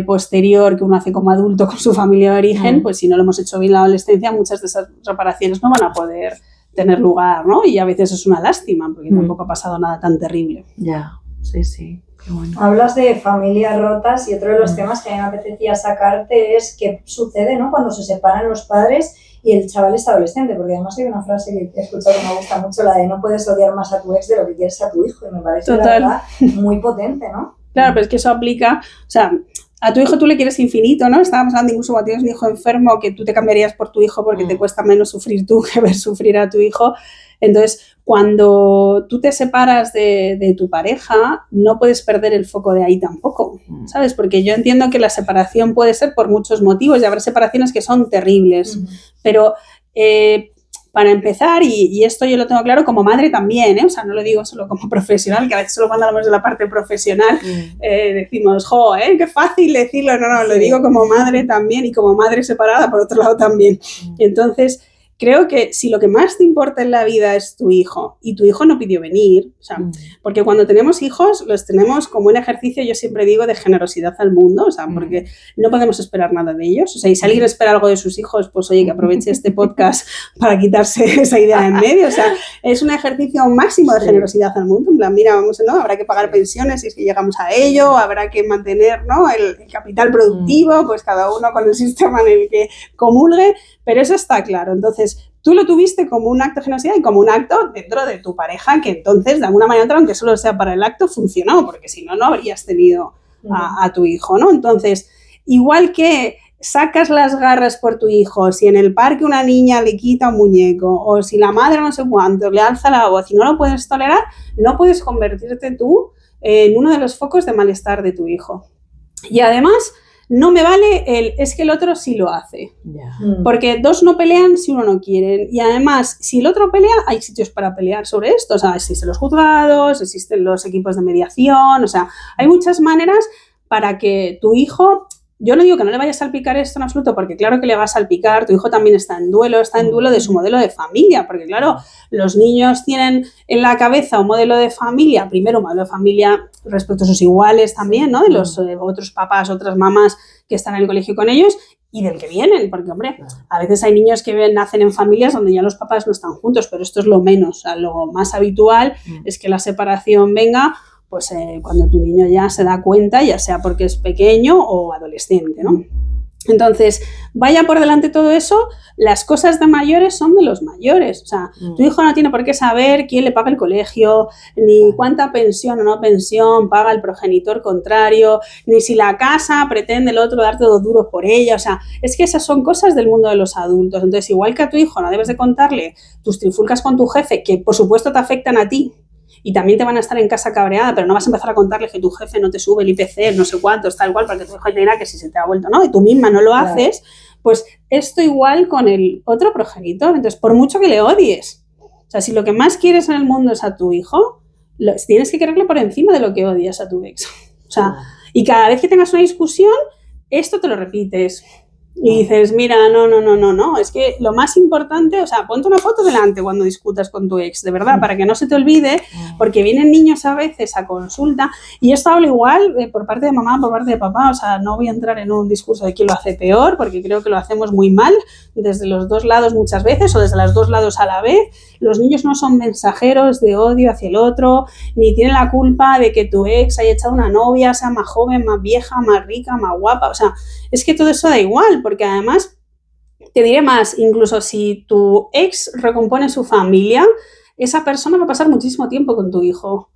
posterior que uno hace como adulto con su familia de origen, pues si no lo hemos hecho bien en la adolescencia, muchas de esas reparaciones no van a poder tener lugar, ¿no? Y a veces es una lástima, porque tampoco ha pasado nada tan terrible. Ya, sí. Qué bueno. Hablas de familias rotas y otro de los temas que a mí me apetecía sacarte es qué sucede, ¿no? Cuando se separan los padres y el chaval es adolescente, porque además hay una frase que he escuchado que me gusta mucho, la de no puedes odiar más a tu ex de lo que quieres a tu hijo, y me parece la verdad muy potente, ¿no? Claro, pero es que eso aplica, o sea, a tu hijo tú le quieres infinito, ¿no? Estábamos hablando incluso cuando tienes un hijo enfermo que tú te cambiarías por tu hijo porque te cuesta menos sufrir tú que ver sufrir a tu hijo. Entonces, cuando tú te separas de tu pareja, no puedes perder el foco de ahí tampoco, ¿sabes? Porque yo entiendo que la separación puede ser por muchos motivos y habrá separaciones que son terribles, pero para empezar, y esto yo lo tengo claro como madre también, o sea, no lo digo solo como profesional, que a veces solo cuando hablamos de la parte profesional decimos, qué fácil decirlo, no, lo digo como madre también y como madre separada por otro lado también. Entonces, creo que si lo que más te importa en la vida es tu hijo y tu hijo no pidió venir, o sea, porque cuando tenemos hijos los tenemos como un ejercicio, yo siempre digo, de generosidad al mundo, o sea, porque no podemos esperar nada de ellos, o sea, y si alguien espera algo de sus hijos, pues oye, que aproveche este podcast para quitarse esa idea de en medio, o sea, es un ejercicio máximo de generosidad al mundo, en plan, mira, habrá que pagar pensiones si es que llegamos a ello, habrá que mantener, ¿no? el capital productivo, pues cada uno con el sistema en el que comulgue, pero eso está claro. Entonces, tú lo tuviste como un acto de generosidad y como un acto dentro de tu pareja que entonces, de alguna manera u otra, aunque solo sea para el acto, funcionó, porque si no, no habrías tenido a tu hijo, ¿no? Entonces, igual que sacas las garras por tu hijo, si en el parque una niña le quita un muñeco o si la madre no sé cuánto le alza la voz y no lo puedes tolerar, no puedes convertirte tú en uno de los focos de malestar de tu hijo. Y además, no me vale es que el otro sí lo hace. Porque dos no pelean si uno no quiere. Y además, si el otro pelea, hay sitios para pelear sobre esto. O sea, existen los juzgados, existen los equipos de mediación. O sea, hay muchas maneras para que tu hijo... Yo no digo que no le vaya a salpicar esto en absoluto, porque claro que le va a salpicar, tu hijo también está en duelo de su modelo de familia, porque claro, los niños tienen en la cabeza un modelo de familia, primero un modelo de familia respecto a sus iguales también, ¿no? De los otros papás, otras mamás que están en el colegio con ellos, y del que vienen, porque hombre, a veces hay niños que nacen en familias donde ya los papás no están juntos, pero esto es lo menos, o sea, lo más habitual es que la separación venga pues cuando tu niño ya se da cuenta, ya sea porque es pequeño o adolescente, ¿no? Entonces, vaya por delante todo eso, las cosas de mayores son de los mayores, o sea, tu hijo no tiene por qué saber quién le paga el colegio, ni cuánta pensión o no pensión paga el progenitor contrario, ni si la casa pretende el otro darte 2 duros por ella, o sea, es que esas son cosas del mundo de los adultos. Entonces, igual que a tu hijo no debes de contarle tus trifulcas con tu jefe, que por supuesto te afectan a ti, y también te van a estar en casa cabreada, pero no vas a empezar a contarles que tu jefe no te sube el IPC, no sé cuántos, tal cual, porque tu hijo te dirá que si se te ha vuelto, ¿no? Y tú misma no lo haces, pues esto igual con el otro progenitor. Entonces, por mucho que le odies, o sea, si lo que más quieres en el mundo es a tu hijo, tienes que quererle por encima de lo que odias a tu ex. O sea, y cada vez que tengas una discusión, esto te lo repites. Y dices, mira, no, es que lo más importante, o sea, ponte una foto delante cuando discutas con tu ex, de verdad, para que no se te olvide, porque vienen niños a veces a consulta, y esto hablo igual por parte de mamá, por parte de papá, o sea, no voy a entrar en un discurso de quién lo hace peor, porque creo que lo hacemos muy mal, desde los dos lados muchas veces, o desde los dos lados a la vez. Los niños no son mensajeros de odio hacia el otro, ni tienen la culpa de que tu ex haya echado una novia, sea más joven, más vieja, más rica, más guapa, o sea, es que todo eso da igual, porque además, te diré más, incluso si tu ex recompone su familia, esa persona va a pasar muchísimo tiempo con tu hijo.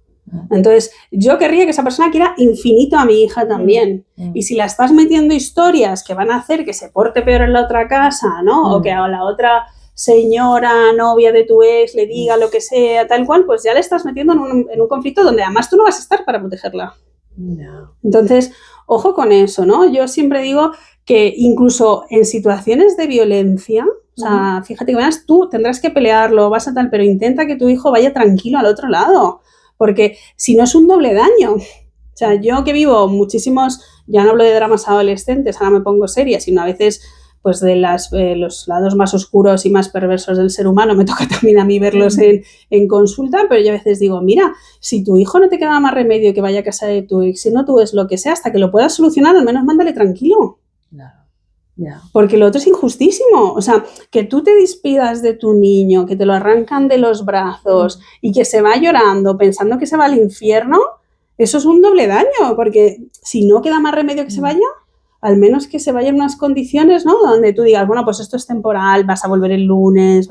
Entonces, yo querría que esa persona quiera infinito a mi hija también. Y si la estás metiendo historias que van a hacer que se porte peor en la otra casa, ¿no? O que a la otra señora, novia de tu ex, le diga lo que sea, tal cual, pues ya le estás metiendo en un conflicto donde además tú no vas a estar para protegerla. No. Entonces, ojo con eso, ¿no? Yo siempre digo que incluso en situaciones de violencia, o sea, fíjate que veas, tú tendrás que pelearlo, vas a tal, pero intenta que tu hijo vaya tranquilo al otro lado, porque si no es un doble daño. O sea, yo que vivo muchísimos, ya no hablo de dramas adolescentes, ahora me pongo seria, sino a veces pues de los lados más oscuros y más perversos del ser humano, me toca también a mí verlos en consulta, pero yo a veces digo, mira, si tu hijo no te queda más remedio que vaya a casa de tu ex, si no tú es lo que sea, hasta que lo puedas solucionar, al menos mándale tranquilo. Claro. Yeah. Porque lo otro es injustísimo, o sea, que tú te despidas de tu niño, que te lo arrancan de los brazos y que se va llorando pensando que se va al infierno, eso es un doble daño, porque si no queda más remedio que se vaya, al menos que se vaya en unas condiciones, ¿no? Donde tú digas, bueno, pues esto es temporal, vas a volver el lunes,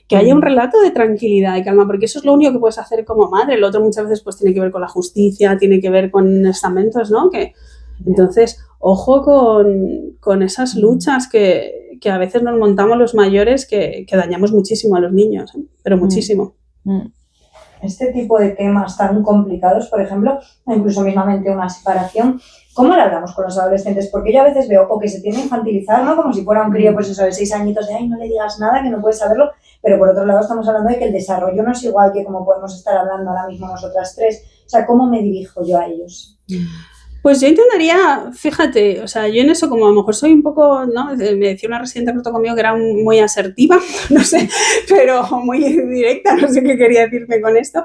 que haya un relato de tranquilidad y calma, porque eso es lo único que puedes hacer como madre. Lo otro muchas veces pues tiene que ver con la justicia, tiene que ver con estamentos, ¿no? Entonces, ojo con esas luchas que a veces nos montamos los mayores que dañamos muchísimo a los niños, ¿eh? Pero muchísimo. Este tipo de temas tan complicados, por ejemplo, incluso mismamente una separación, ¿cómo le hablamos con los adolescentes? Porque yo a veces veo o que se tiende a infantilizar, ¿no? Como si fuera un crío, pues eso, de 6 añitos, de ay, no le digas nada, que no puedes saberlo, pero por otro lado estamos hablando de que el desarrollo no es igual que como podemos estar hablando ahora mismo nosotras tres. O sea, ¿cómo me dirijo yo a ellos? Pues yo intentaría, fíjate, o sea, yo en eso como a lo mejor soy un poco, ¿no? Me decía una residente pronto conmigo que era muy asertiva, no sé, pero muy directa, no sé qué quería decirme con esto,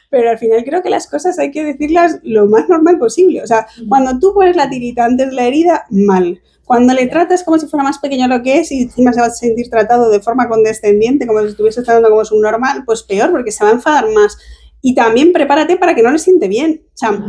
pero al final creo que las cosas hay que decirlas lo más normal posible. O sea, cuando tú pones la tirita antes de la herida, mal. Cuando le tratas como si fuera más pequeño lo que es y encima se va a sentir tratado de forma condescendiente, como si estuviese tratando como subnormal, pues peor, porque se va a enfadar más. Y también prepárate para que no le siente bien. O sea,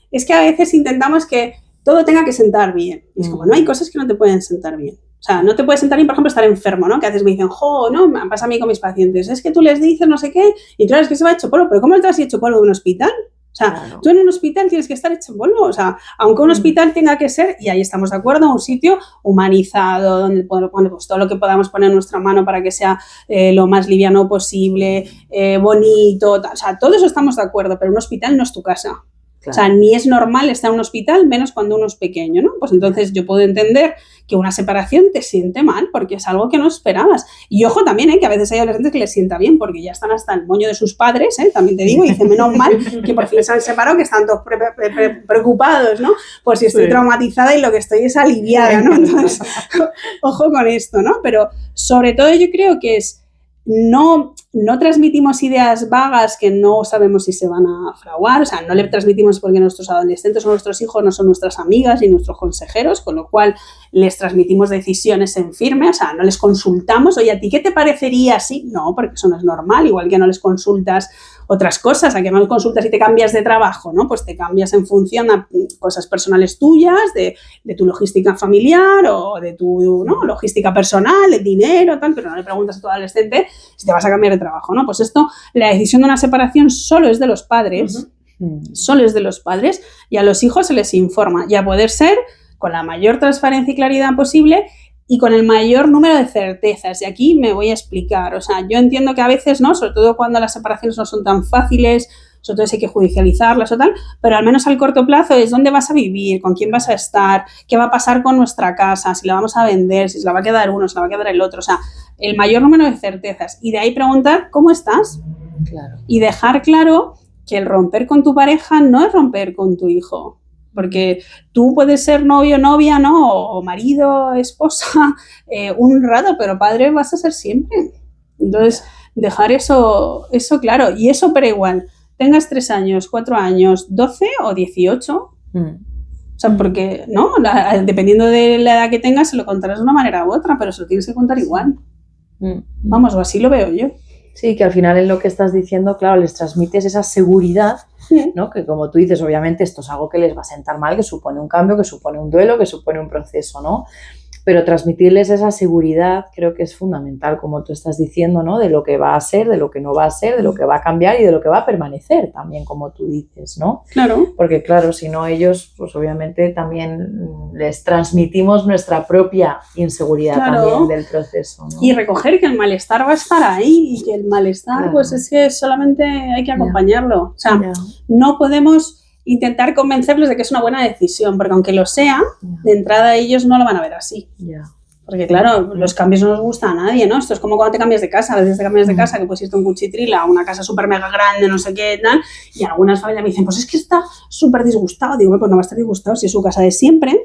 es que a veces intentamos que todo tenga que sentar bien. Y es como, no, hay cosas que no te pueden sentar bien. O sea, no te puedes sentar bien, por ejemplo, estar enfermo, ¿no? Que a veces me dicen, no, me pasa a mí con mis pacientes, es que tú les dices no sé qué, y claro, es que se va hecho polvo, pero ¿cómo te has hecho polvo en un hospital? O sea, claro. Tú en un hospital tienes que estar hecho polvo, o sea, aunque un hospital tenga que ser, y ahí estamos de acuerdo, un sitio humanizado, donde bueno, pues todo lo que podamos poner en nuestra mano para que sea lo más liviano posible, bonito, o sea, todo eso estamos de acuerdo, pero un hospital no es tu casa. Claro. O sea, ni es normal estar en un hospital, menos cuando uno es pequeño, ¿no? Pues entonces yo puedo entender que una separación te siente mal porque es algo que no esperabas. Y ojo también, que a veces hay adolescentes que les sienta bien porque ya están hasta el moño de sus padres, también te digo, y dicen, menos mal que por fin se han separado, que están todos preocupados, ¿no? Por si estoy traumatizada y lo que estoy es aliviada, ¿no? Entonces, ojo con esto, ¿no? Pero sobre todo yo creo que es no transmitimos ideas vagas que no sabemos si se van a fraguar, o sea, no le transmitimos porque nuestros adolescentes o nuestros hijos no son nuestras amigas ni nuestros consejeros, con lo cual les transmitimos decisiones en firme, o sea, no les consultamos, oye, ¿a ti qué te parecería así? No, porque eso no es normal, igual que no les consultas otras cosas, a que no les consultas y te cambias de trabajo, ¿no? Pues te cambias en función a cosas personales tuyas, de tu logística familiar o de tu, ¿no? Logística personal, de dinero, tal, pero no le preguntas a tu adolescente si te vas a cambiar de trabajo, ¿no? Pues esto, la decisión de una separación solo es de los padres, solo es de los padres, y a los hijos se les informa, y a poder ser con la mayor transparencia y claridad posible y con el mayor número de certezas. Y aquí me voy a explicar. O sea, yo entiendo que a veces, ¿no? Sobre todo cuando las separaciones no son tan fáciles, sobre todo si hay que judicializarlas o tal, pero al menos al corto plazo es dónde vas a vivir, con quién vas a estar, qué va a pasar con nuestra casa, si la vamos a vender, si se la va a quedar uno, si la va a quedar el otro. O sea, el mayor número de certezas. Y de ahí preguntar, ¿cómo estás? Claro. Y dejar claro que el romper con tu pareja no es romper con tu hijo. porque tú puedes ser novio, novia, ¿no? O marido, esposa, un rato, pero padre vas a ser siempre. Entonces, dejar eso claro. Y eso, pero igual, tengas 3 años, 4 años, 12 o 18. O sea, porque, ¿no? Dependiendo de la edad que tengas, se lo contarás de una manera u otra, pero se lo tienes que contar igual. Vamos, o así lo veo yo. Sí, que al final en lo que estás diciendo, claro, les transmites esa seguridad, ¿no? Que como tú dices, obviamente esto es algo que les va a sentar mal, que supone un cambio, que supone un duelo, que supone un proceso, ¿no? Pero transmitirles esa seguridad creo que es fundamental, como tú estás diciendo, ¿no? De lo que va a ser, de lo que no va a ser, de lo que va a cambiar y de lo que va a permanecer también, como tú dices, ¿no? Claro. Porque claro, si no ellos, pues obviamente también les transmitimos nuestra propia inseguridad también del proceso, ¿no? Y recoger que el malestar va a estar ahí y que el malestar, pues es que solamente hay que acompañarlo. O sea, no podemos intentar convencerles de que es una buena decisión, porque aunque lo sea, de entrada ellos no lo van a ver así. Porque claro, los cambios no nos gustan a nadie, ¿no? Esto es como cuando te cambias de casa, a veces te cambias de casa, que puedes irte a un Cuchitril, a una casa súper mega grande, no sé qué, tal, y algunas familias me dicen, pues es que está súper disgustado. Digo, pues no va a estar disgustado si es su casa de siempre,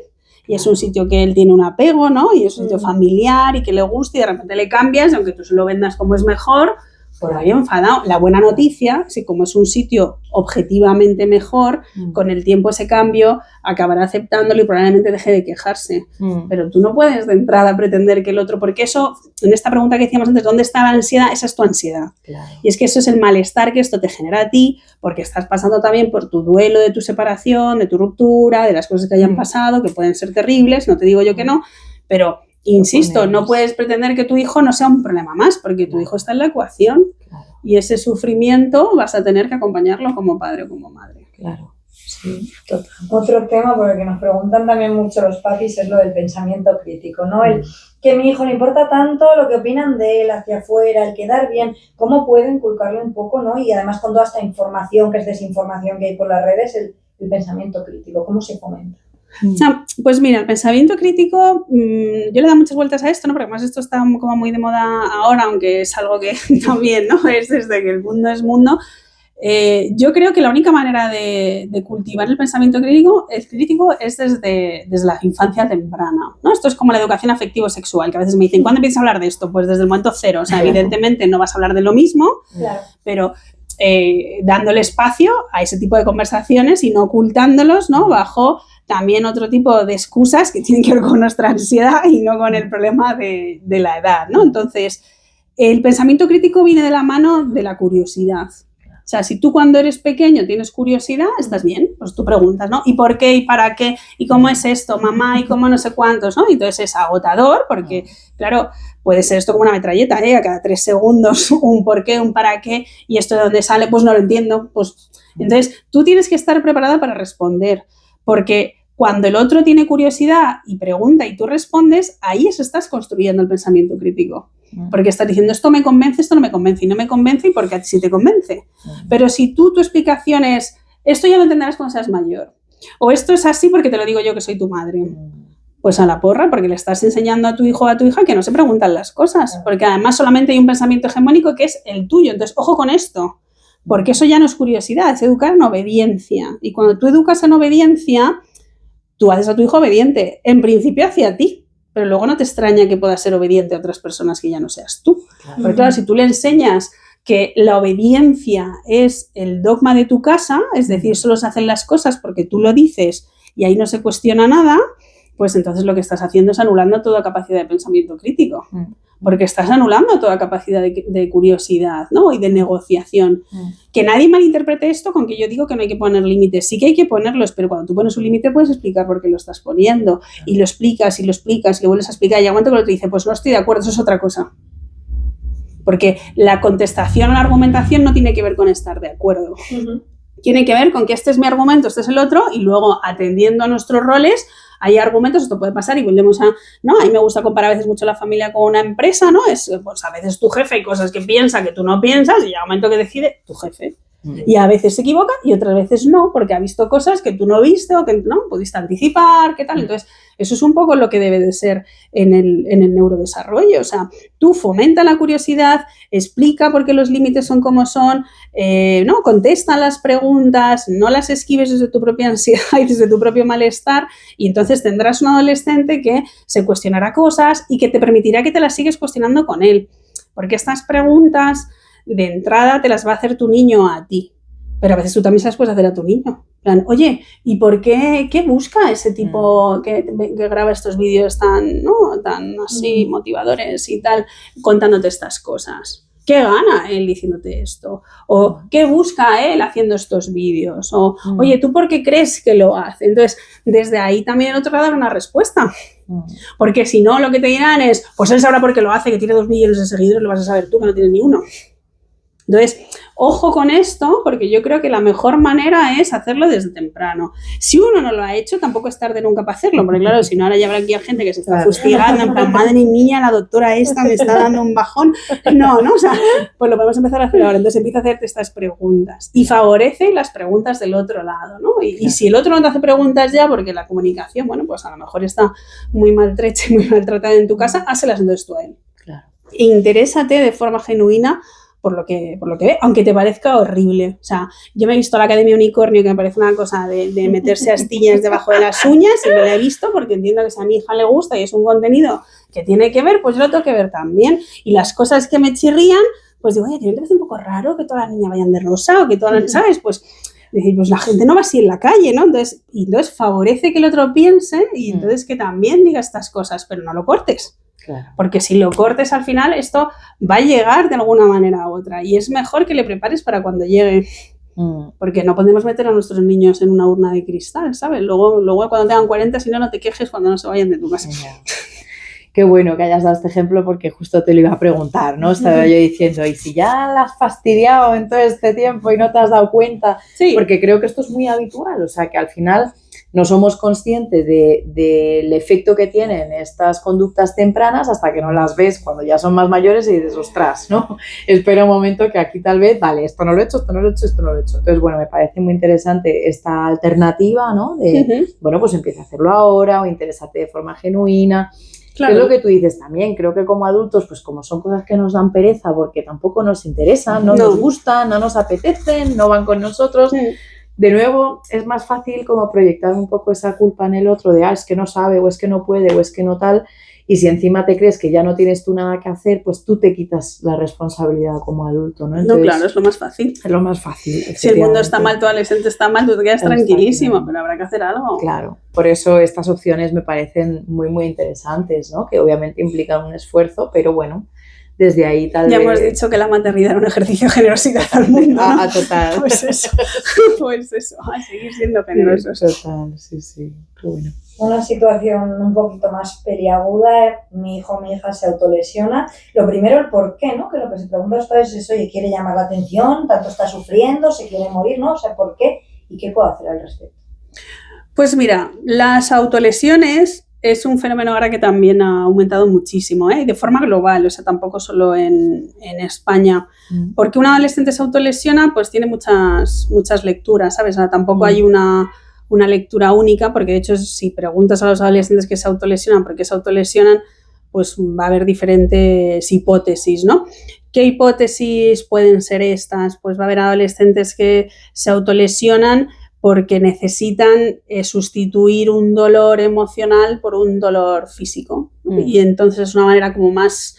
y es un sitio que él tiene un apego, ¿no? Y es un sitio familiar y que le gusta, y de repente le cambias, y aunque tú se lo vendas como es mejor, por ahí enfadado. La buena noticia, si como es un sitio objetivamente mejor, con el tiempo ese cambio acabará aceptándolo y probablemente deje de quejarse. Pero tú no puedes de entrada pretender que el otro, porque eso, en esta pregunta que decíamos antes, ¿dónde está la ansiedad? Esa es tu ansiedad. Y es que eso es el malestar que esto te genera a ti, porque estás pasando también por tu duelo de tu separación, de tu ruptura, de las cosas que hayan pasado, que pueden ser terribles, no te digo yo que no, pero insisto, no puedes pretender que tu hijo no sea un problema más, porque tu hijo está en la ecuación y ese sufrimiento vas a tener que acompañarlo como padre o como madre. Claro, sí, total. Otro tema por el que nos preguntan también mucho los papis es lo del pensamiento crítico, ¿no? El que a mi hijo le importa tanto lo que opinan de él hacia afuera, el quedar bien, ¿cómo puedo inculcarle un poco, ¿no? Y además con toda esta información, que es desinformación que hay por las redes, el pensamiento crítico, ¿cómo se fomenta? O sea, pues mira, el pensamiento crítico, yo le he dado muchas vueltas a esto, ¿no? Porque además esto está como muy de moda ahora, aunque es algo que también, ¿no? Es desde que el mundo es mundo. Yo creo que la única manera de cultivar el pensamiento crítico es desde la infancia temprana, ¿no? Esto es como la educación afectivo-sexual, que a veces me dicen, ¿cuándo empiezas a hablar de esto? Pues desde el momento cero. O sea, evidentemente no vas a hablar de lo mismo, pero dándole espacio a ese tipo de conversaciones y no ocultándolos, ¿no? Bajo también otro tipo de excusas que tienen que ver con nuestra ansiedad y no con el problema de la edad, ¿no? Entonces, el pensamiento crítico viene de la mano de la curiosidad. O sea, si tú cuando eres pequeño tienes curiosidad, estás bien, pues tú preguntas, ¿no? ¿Y por qué? ¿Y para qué? ¿Y cómo es esto, mamá? ¿Y cómo no sé cuántos? ¿No? Y entonces es agotador porque, claro, puede ser esto como una metralleta, ¿eh? A cada 3 segundos un por qué, un para qué, y esto de dónde sale, pues no lo entiendo. Pues entonces tú tienes que estar preparada para responder, porque cuando el otro tiene curiosidad y pregunta y tú respondes, ahí estás construyendo el pensamiento crítico. Porque estás diciendo, esto me convence, esto no me convence, y no me convence, y porque a ti sí te convence. Pero si tu explicación es, esto ya lo entenderás cuando seas mayor, o esto es así porque te lo digo yo que soy tu madre, pues a la porra, porque le estás enseñando a tu hijo o a tu hija que no se preguntan las cosas, porque además solamente hay un pensamiento hegemónico que es el tuyo. Entonces, ojo con esto, porque eso ya no es curiosidad, es educar en obediencia. Y cuando tú educas en obediencia, tú haces a tu hijo obediente, en principio hacia ti, pero luego no te extraña que puedas ser obediente a otras personas que ya no seas tú. Porque claro, si tú le enseñas que la obediencia es el dogma de tu casa, es decir, solo se hacen las cosas porque tú lo dices y ahí no se cuestiona nada, pues entonces lo que estás haciendo es anulando toda capacidad de pensamiento crítico. Porque estás anulando toda capacidad de curiosidad, ¿no? Y de negociación. Que nadie malinterprete esto con que yo digo que no hay que poner límites. Sí que hay que ponerlos, pero cuando tú pones un límite puedes explicar por qué lo estás poniendo. Y lo explicas, y lo explicas, y lo vuelves a explicar. Y aguanta que el otro dice, pues no estoy de acuerdo, eso es otra cosa. Porque la contestación o la argumentación no tiene que ver con estar de acuerdo. Tiene que ver con que este es mi argumento, este es el otro, y luego atendiendo a nuestros roles, hay argumentos, esto puede pasar y volvemos a, ¿no? A mí me gusta comparar a veces mucho la familia con una empresa, ¿no? Es, pues a veces tu jefe hay cosas que piensa que tú no piensas y llega un momento que decide tu jefe. Y a veces se equivoca y otras veces no, porque ha visto cosas que tú no viste o que no pudiste anticipar, ¿qué tal? Entonces, eso es un poco lo que debe de ser en el neurodesarrollo. O sea, tú fomenta la curiosidad, explica por qué los límites son como son, ¿no? Contesta las preguntas, no las esquives desde tu propia ansiedad y desde tu propio malestar, y entonces tendrás un adolescente que se cuestionará cosas y que te permitirá que te las sigues cuestionando con él. Porque estas preguntas de entrada te las va a hacer tu niño a ti, pero a veces tú también se las puedes hacer a tu niño. En plan, oye, ¿y por qué busca ese tipo que graba estos vídeos tan, ¿no? tan así motivadores y tal, contándote estas cosas? ¿Qué gana él diciéndote esto? ¿O qué busca él haciendo estos vídeos? O, oye, ¿tú por qué crees que lo hace? Entonces, desde ahí también el otro va a dar una respuesta. Porque si no, lo que te dirán es, pues él sabrá por qué lo hace, que tiene 2 millones de seguidores, lo vas a saber tú, que no tienes ni uno. Entonces, ojo con esto, porque yo creo que la mejor manera es hacerlo desde temprano. Si uno no lo ha hecho, tampoco es tarde nunca para hacerlo, porque claro, si no, ahora ya habrá aquí gente que se está fustigando, en plan, madre mía, la doctora esta me está dando un bajón. No, o sea, pues lo podemos empezar a hacer ahora. Entonces empieza a hacerte estas preguntas y favorece las preguntas del otro lado, ¿no? Y si el otro no te hace preguntas ya, porque la comunicación, bueno, pues a lo mejor está muy maltrecha y muy maltratada en tu casa, hácelas entonces tú a él. Claro. Interésate de forma genuina por lo que ve, aunque te parezca horrible. O sea, yo me he visto la Academia Unicornio, que me parece una cosa de meterse astillas debajo de las uñas, y me la he visto porque entiendo que si a mi hija le gusta y es un contenido que tiene que ver, pues yo lo tengo que ver también. Y las cosas que me chirrían, pues digo, oye, ¿te parece un poco raro que todas las niñas vayan de rosa o que todas las, ¿sabes? Pues decir, pues la gente no va así en la calle, ¿no? Entonces favorece que el otro piense y entonces que también diga estas cosas, pero no lo cortes. Claro. Porque si lo cortes al final, esto va a llegar de alguna manera u otra. Y es mejor que le prepares para cuando llegue. Porque no podemos meter a nuestros niños en una urna de cristal, ¿sabes? Luego cuando tengan 40, si no, no te quejes cuando no se vayan de tu casa. Qué bueno que hayas dado este ejemplo, porque justo te lo iba a preguntar, ¿no? Estaba yo diciendo, ¿y si ya la has fastidiado en todo este tiempo y no te has dado cuenta? Sí. Porque creo que esto es muy habitual, o sea, que al final no somos conscientes del efecto que tienen estas conductas tempranas hasta que no las ves cuando ya son más mayores y dices, ostras, ¿no? Espera un momento que aquí tal vez, vale, esto no lo he hecho, esto no lo he hecho, esto no lo he hecho. Entonces, bueno, me parece muy interesante esta alternativa, ¿no? De, bueno, pues empieza a hacerlo ahora o interésate de forma genuina. Claro. Es lo que tú dices también, creo que como adultos, pues como son cosas que nos dan pereza porque tampoco nos interesan, no nos gustan, no nos apetecen, no van con nosotros, de nuevo es más fácil como proyectar un poco esa culpa en el otro de, es que no sabe, o es que no puede, o es que no tal, y si encima te crees que ya no tienes tú nada que hacer, pues tú te quitas la responsabilidad como adulto, ¿no? Entonces, no, claro, es lo más fácil. Es lo más fácil. Si el mundo está mal, tu adolescente está mal, tú te quedas tranquilísimo, pero habrá que hacer algo. Claro, por eso estas opciones me parecen muy, muy interesantes, ¿no? Que obviamente implican un esfuerzo, pero bueno, desde ahí tal vez... Ya hemos dicho que la maternidad era un ejercicio de generosidad al mundo, ¿no? Total. Pues eso, a seguir siendo generosos. Total, sí, qué bueno. Una situación un poquito más peliaguda, mi hijo o mi hija se autolesiona. Lo primero, el por qué, ¿no? Que lo que se pregunta a los padres es, oye, ¿quiere llamar la atención? ¿Tanto está sufriendo? ¿Se quiere morir? ¿No? O sea, ¿por qué? ¿Y qué puedo hacer al respecto? Pues mira, las autolesiones es un fenómeno ahora que también ha aumentado muchísimo, ¿eh? De forma global, o sea, tampoco solo en España. Porque un adolescente se autolesiona, pues tiene muchas lecturas, ¿sabes? O sea, tampoco hay una lectura única, porque de hecho si preguntas a los adolescentes que se autolesionan, por qué se autolesionan, pues va a haber diferentes hipótesis, ¿no? ¿Qué hipótesis pueden ser estas? Pues va a haber adolescentes que se autolesionan porque necesitan sustituir un dolor emocional por un dolor físico, ¿no? Y entonces es una manera como más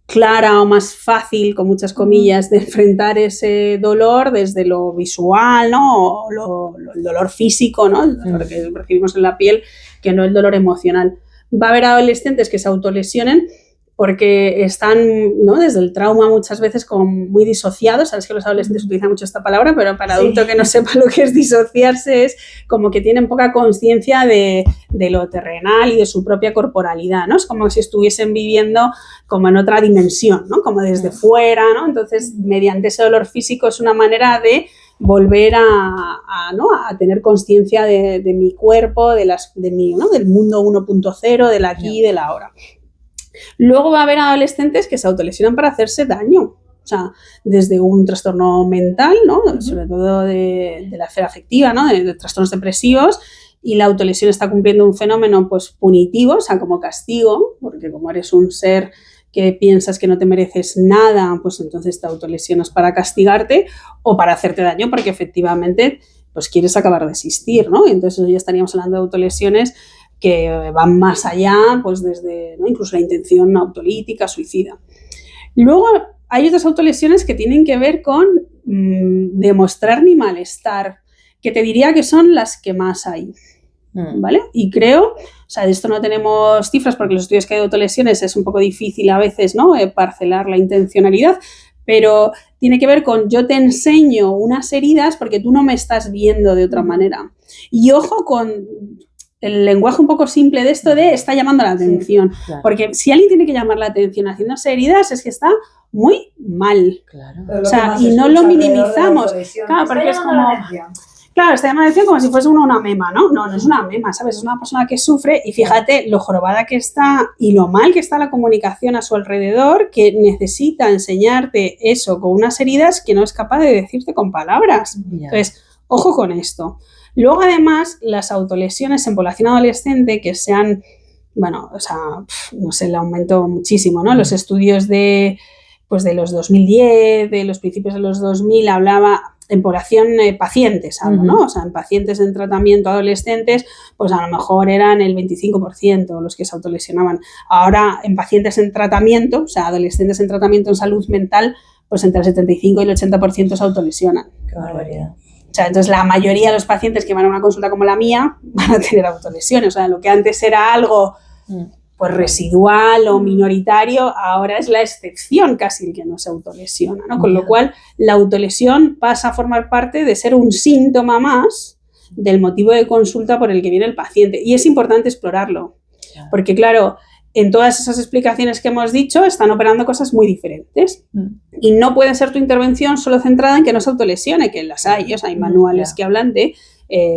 clara o más fácil, con muchas comillas, de enfrentar ese dolor desde lo visual, ¿no? O el dolor físico, ¿no? El dolor que recibimos en la piel, que no el dolor emocional. Va a haber adolescentes que se autolesionen porque están, ¿no? Desde el trauma muchas veces como muy disociados. Sabes que los adolescentes utilizan mucho esta palabra, pero para adulto que no sepa lo que es disociarse es como que tienen poca conciencia de lo terrenal y de su propia corporalidad, ¿no? Es como si estuviesen viviendo como en otra dimensión, ¿no? Como desde fuera, ¿no? Entonces, mediante ese dolor físico es una manera de volver a tener conciencia de mi cuerpo, ¿no? Del mundo 1.0, del aquí y del ahora. Luego va a haber adolescentes que se autolesionan para hacerse daño. o sea, desde un trastorno mental, ¿no? Sobre todo de la esfera afectiva, ¿no? De trastornos depresivos, y la autolesión está cumpliendo un fenómeno pues punitivo, o sea, como castigo, porque como eres un ser que piensas que no te mereces nada, pues entonces te autolesionas para castigarte o para hacerte daño, porque efectivamente pues quieres acabar de existir, ¿no? Entonces ya estaríamos hablando de autolesiones que van más allá, pues desde, ¿no? Incluso la intención autolítica, suicida. Luego hay otras autolesiones que tienen que ver con demostrar mi malestar, que te diría que son las que más hay, ¿vale? Y creo, o sea, de esto no tenemos cifras porque los estudios que hay de autolesiones es un poco difícil a veces, ¿no? Parcelar la intencionalidad, pero tiene que ver con yo te enseño unas heridas porque tú no me estás viendo de otra manera. Y ojo con el lenguaje un poco simple de esto de está llamando la atención, Sí, claro. porque si alguien tiene que llamar la atención haciéndose heridas es que está muy mal. Claro. O sea, y no lo minimizamos. Claro, porque es como... Claro, está llamando la atención como si fuese una mema, ¿no? No, no es una mema, ¿sabes? Es una persona que sufre y fíjate lo jorobada que está y lo mal que está la comunicación a su alrededor, que necesita enseñarte eso con unas heridas que no es capaz de decirte con palabras. Ya. Entonces, ojo con esto. Luego, además, las autolesiones en población adolescente que se han, bueno, o sea, no sé, le aumentó muchísimo, ¿no? Los estudios de los 2010, de los principios de los 2000, hablaba en población pacientes, ¿no? O sea, en pacientes en tratamiento adolescentes, pues a lo mejor eran el 25% los que se autolesionaban. Ahora, en pacientes en tratamiento, o sea, adolescentes en tratamiento en salud mental, pues entre el 75 y el 80% se autolesionan. Qué barbaridad. O sea, entonces la mayoría de los pacientes que van a una consulta como la mía van a tener autolesiones. O sea, lo que antes era algo pues residual o minoritario, ahora es la excepción casi el que no se autolesiona, ¿no? Con lo cual, la autolesión pasa a formar parte de ser un síntoma más del motivo de consulta por el que viene el paciente. Y es importante explorarlo, porque claro, en todas esas explicaciones que hemos dicho están operando cosas muy diferentes. Y no puede ser tu intervención solo centrada en que no se autolesione, que las hay, o sea, hay manuales que hablan de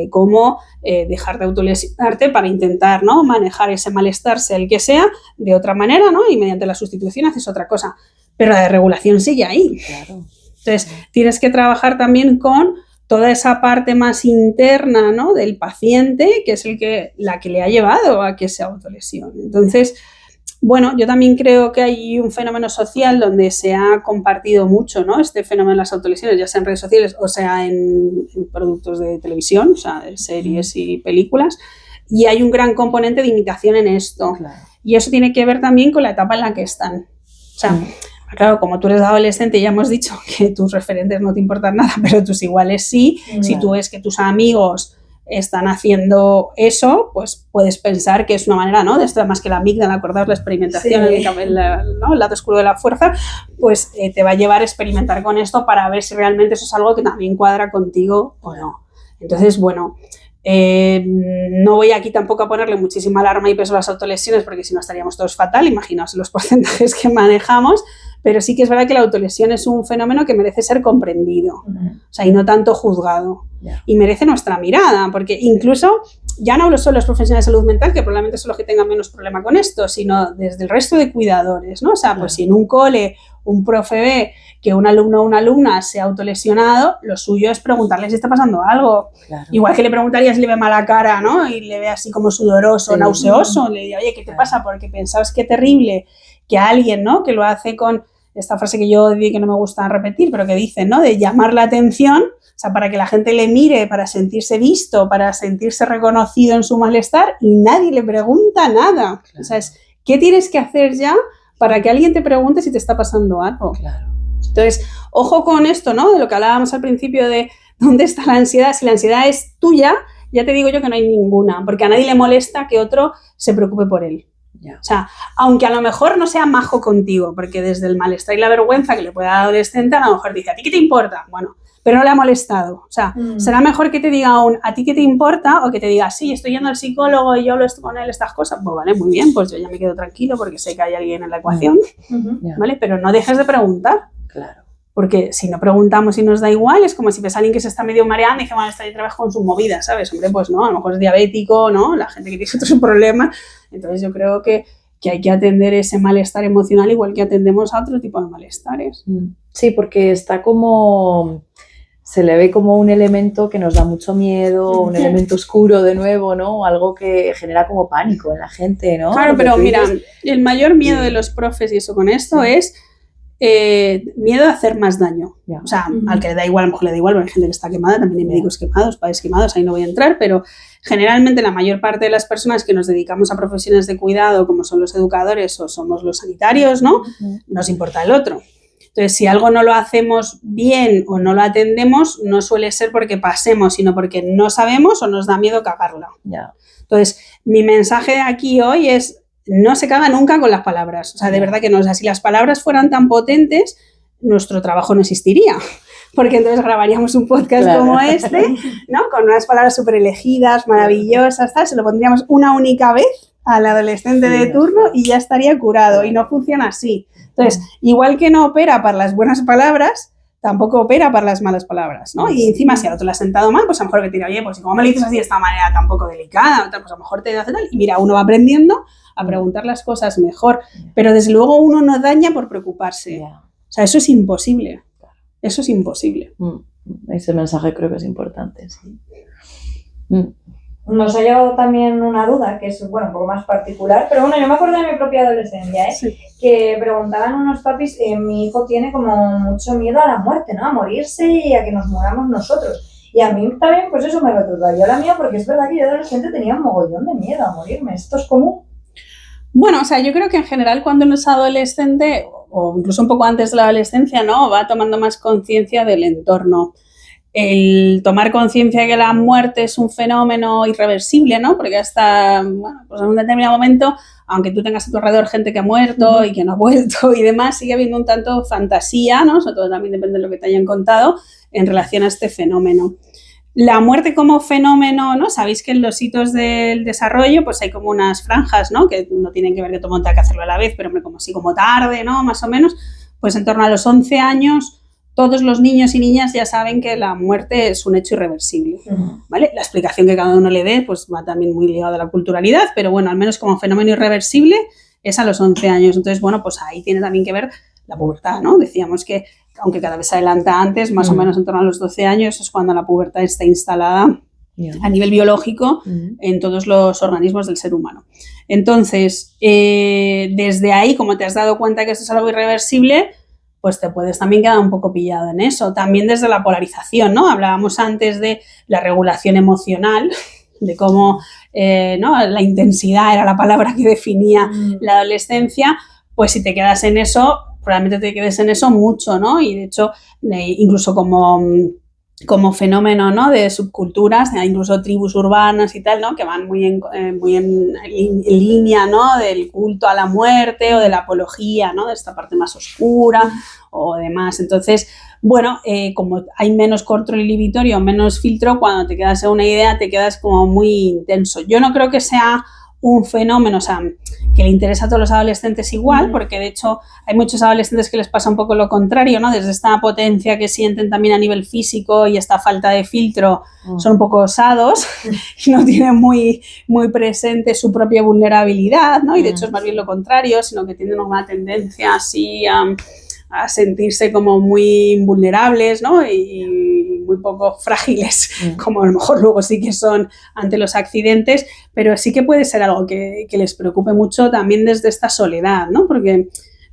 cómo dejar de autolesionarte para intentar, ¿no? Manejar ese malestar, sea el que sea, de otra manera, ¿no? Y mediante la sustitución haces otra cosa. Pero la regulación sigue ahí. Claro. Entonces, tienes que trabajar también con toda esa parte más interna, ¿no? Del paciente, que es la que le ha llevado a que se autolesione. Entonces, bueno, yo también creo que hay un fenómeno social donde se ha compartido mucho, ¿no? Este fenómeno de las autolesiones, ya sea en redes sociales o sea en productos de televisión, o sea, en series y películas, y hay un gran componente de imitación en esto. Claro. Y eso tiene que ver también con la etapa en la que están. O sea, claro, como tú eres adolescente, ya hemos dicho que tus referentes no te importan nada, pero tus iguales sí. Si tú ves que tus amigos están haciendo eso, pues puedes pensar que es una manera, ¿no? De esto, además que la amígdala, acordaos la experimentación, ¿no? El lado oscuro de la fuerza, pues te va a llevar a experimentar con esto para ver si realmente eso es algo que también cuadra contigo o no. Entonces, bueno, no voy aquí tampoco a ponerle muchísima alarma y peso a las autolesiones porque si no estaríamos todos fatal, imaginaos los porcentajes que manejamos, pero sí que es verdad que la autolesión es un fenómeno que merece ser comprendido, o sea, y no tanto juzgado. Y merece nuestra mirada, porque incluso, ya no hablo solo de los profesionales de salud mental, que probablemente son los que tengan menos problema con esto, sino desde el resto de cuidadores, ¿no? O sea, pues si en un cole un profe ve que un alumno o una alumna se ha autolesionado, lo suyo es preguntarle si está pasando algo. Claro. Igual que le preguntaría si le ve mala cara, ¿no? Y le ve así como sudoroso, nauseoso, le diría, oye, ¿qué te pasa? Porque pensabas que terrible que alguien, ¿no? Que lo hace con esta frase que yo di que no me gusta repetir, pero que dicen, ¿no? De llamar la atención, o sea, para que la gente le mire, para sentirse visto, para sentirse reconocido en su malestar y nadie le pregunta nada. Claro. O sea, ¿qué tienes que hacer ya para que alguien te pregunte si te está pasando algo? Claro. Entonces, ojo con esto, ¿no? De lo que hablábamos al principio de dónde está la ansiedad. Si la ansiedad es tuya, ya te digo yo que no hay ninguna, porque a nadie le molesta que otro se preocupe por él. O sea, aunque a lo mejor no sea majo contigo, porque desde el malestar y la vergüenza que le puede dar adolescente, a lo mejor dice, ¿a ti qué te importa? Bueno, pero no le ha molestado. O sea, será mejor que te diga ¿a ti qué te importa? O que te diga, sí, estoy yendo al psicólogo y yo hablo con él estas cosas. Pues vale, muy bien, pues yo ya me quedo tranquilo porque sé que hay alguien en la ecuación, ¿vale? Pero no dejes de preguntar. Claro. Porque si no preguntamos y nos da igual, es como si ves a alguien que se está medio mareando y dice, bueno, está ahí trabajo con sus movidas, ¿sabes? Hombre, pues no, a lo mejor es diabético, ¿no? La gente que tiene otros problemas. Entonces yo creo que hay que atender ese malestar emocional igual que atendemos a otro tipo de malestares. Sí, porque está como... Se le ve como un elemento que nos da mucho miedo, un elemento oscuro de nuevo, ¿no? Algo que genera como pánico en la gente, ¿no? Claro, pero mira, el mayor miedo de los profes y eso con esto es miedo a hacer más daño. Ya. O sea, al que le da igual, a lo mejor le da igual, porque hay gente que está quemada, también hay médicos quemados, padres quemados, ahí no voy a entrar, pero generalmente la mayor parte de las personas que nos dedicamos a profesiones de cuidado, como son los educadores o somos los sanitarios, ¿no? Nos importa el otro. Entonces, si algo no lo hacemos bien o no lo atendemos, no suele ser porque pasemos, sino porque no sabemos o nos da miedo cagarla. Ya. Entonces, mi mensaje aquí hoy es: no se caga nunca con las palabras. O sea, de verdad que no. O sea, si las palabras fueran tan potentes, nuestro trabajo no existiría. Porque entonces grabaríamos un podcast como este, ¿no? Con unas palabras súper elegidas, maravillosas, tal. Se lo pondríamos una única vez al adolescente de turno y ya estaría curado. Y no funciona así. Entonces, igual que no opera para las buenas palabras, tampoco opera para las malas palabras, ¿no? Y encima, si al otro le has sentado mal, pues a lo mejor que te dirá, oye, pues si como me lo dices así de esta manera tan poco delicada, pues a lo mejor te hace tal. Y mira, uno va aprendiendo a preguntar las cosas mejor. Pero desde luego uno no daña por preocuparse. O sea, eso es imposible. Eso es imposible. Ese mensaje creo que es importante, sí. Nos ha llegado también una duda, que es, bueno, un poco más particular, pero bueno, yo me acuerdo de mi propia adolescencia, Sí. Que preguntaban unos papis, mi hijo tiene como mucho miedo a la muerte, ¿no? A morirse y a que nos muramos nosotros. Y a mí también, pues eso me retrotraía la mía, porque es verdad que yo adolescente tenía un mogollón de miedo a morirme. ¿Esto es común? Bueno, o sea, yo creo que en general cuando uno es adolescente, o incluso un poco antes de la adolescencia, ¿no? Va tomando más conciencia del entorno. El tomar conciencia de que la muerte es un fenómeno irreversible, ¿no? Porque hasta, bueno, pues en un determinado momento, aunque tú tengas a tu alrededor gente que ha muerto y que no ha vuelto y demás, sigue habiendo un tanto fantasía, ¿no? Sobre todo también depende de lo que te hayan contado en relación a este fenómeno. La muerte como fenómeno, ¿no? Sabéis que en los hitos del desarrollo pues hay como unas franjas, ¿no? Que no tienen que ver que todo el mundo tenga que hacerlo a la vez, pero hombre, como así como tarde, ¿no? Más o menos, pues en torno a los 11 años todos los niños y niñas ya saben que la muerte es un hecho irreversible, ¿vale? La explicación que cada uno le dé pues va también muy ligada a la culturalidad, pero bueno, al menos como fenómeno irreversible es a los 11 años. Entonces, bueno, pues ahí tiene también que ver la pubertad, ¿no? Decíamos que aunque cada vez se adelanta antes, más o menos en torno a los 12 años es cuando la pubertad está instalada a nivel biológico en todos los organismos del ser humano. Entonces, desde ahí, como te has dado cuenta que esto es algo irreversible, pues te puedes también quedar un poco pillado en eso. También desde la polarización, ¿no? Hablábamos antes de la regulación emocional, de cómo ¿no? La intensidad era la palabra que definía la adolescencia. Pues si te quedas en eso, probablemente te quedes en eso mucho, ¿no? Y de hecho, incluso como fenómeno, ¿no? De subculturas, incluso tribus urbanas y tal, ¿no? Que van muy en línea, ¿no? Del culto a la muerte o de la apología, ¿no? De esta parte más oscura o demás. Entonces, bueno, como hay menos control inhibitorio, menos filtro, cuando te quedas en una idea te quedas como muy intenso. Yo no creo que sea un fenómeno, o sea, que le interesa a todos los adolescentes igual, porque de hecho hay muchos adolescentes que les pasa un poco lo contrario, ¿no? Desde esta potencia que sienten también a nivel físico y esta falta de filtro, son un poco osados y no tienen muy, muy presente su propia vulnerabilidad, ¿no? Y de hecho es más bien lo contrario, sino que tienen una tendencia así a sentirse como muy vulnerables, ¿no? Y muy poco frágiles, como a lo mejor luego sí que son ante los accidentes, pero sí que puede ser algo que les preocupe mucho también desde esta soledad, ¿no? Porque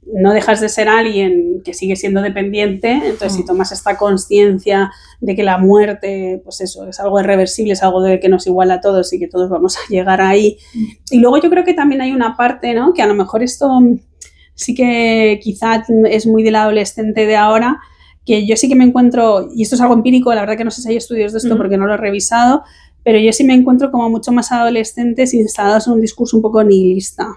no dejas de ser alguien que sigue siendo dependiente, entonces si tomas esta conciencia de que la muerte, pues eso, es algo irreversible, es algo de que nos iguala a todos y que todos vamos a llegar ahí. Y luego yo creo que también hay una parte, ¿no? Que a lo mejor esto sí que quizá es muy del adolescente de ahora, que yo sí que me encuentro, y esto es algo empírico, la verdad que no sé si hay estudios de esto porque no lo he revisado, pero yo sí me encuentro como mucho más adolescentes instalados en un discurso un poco nihilista.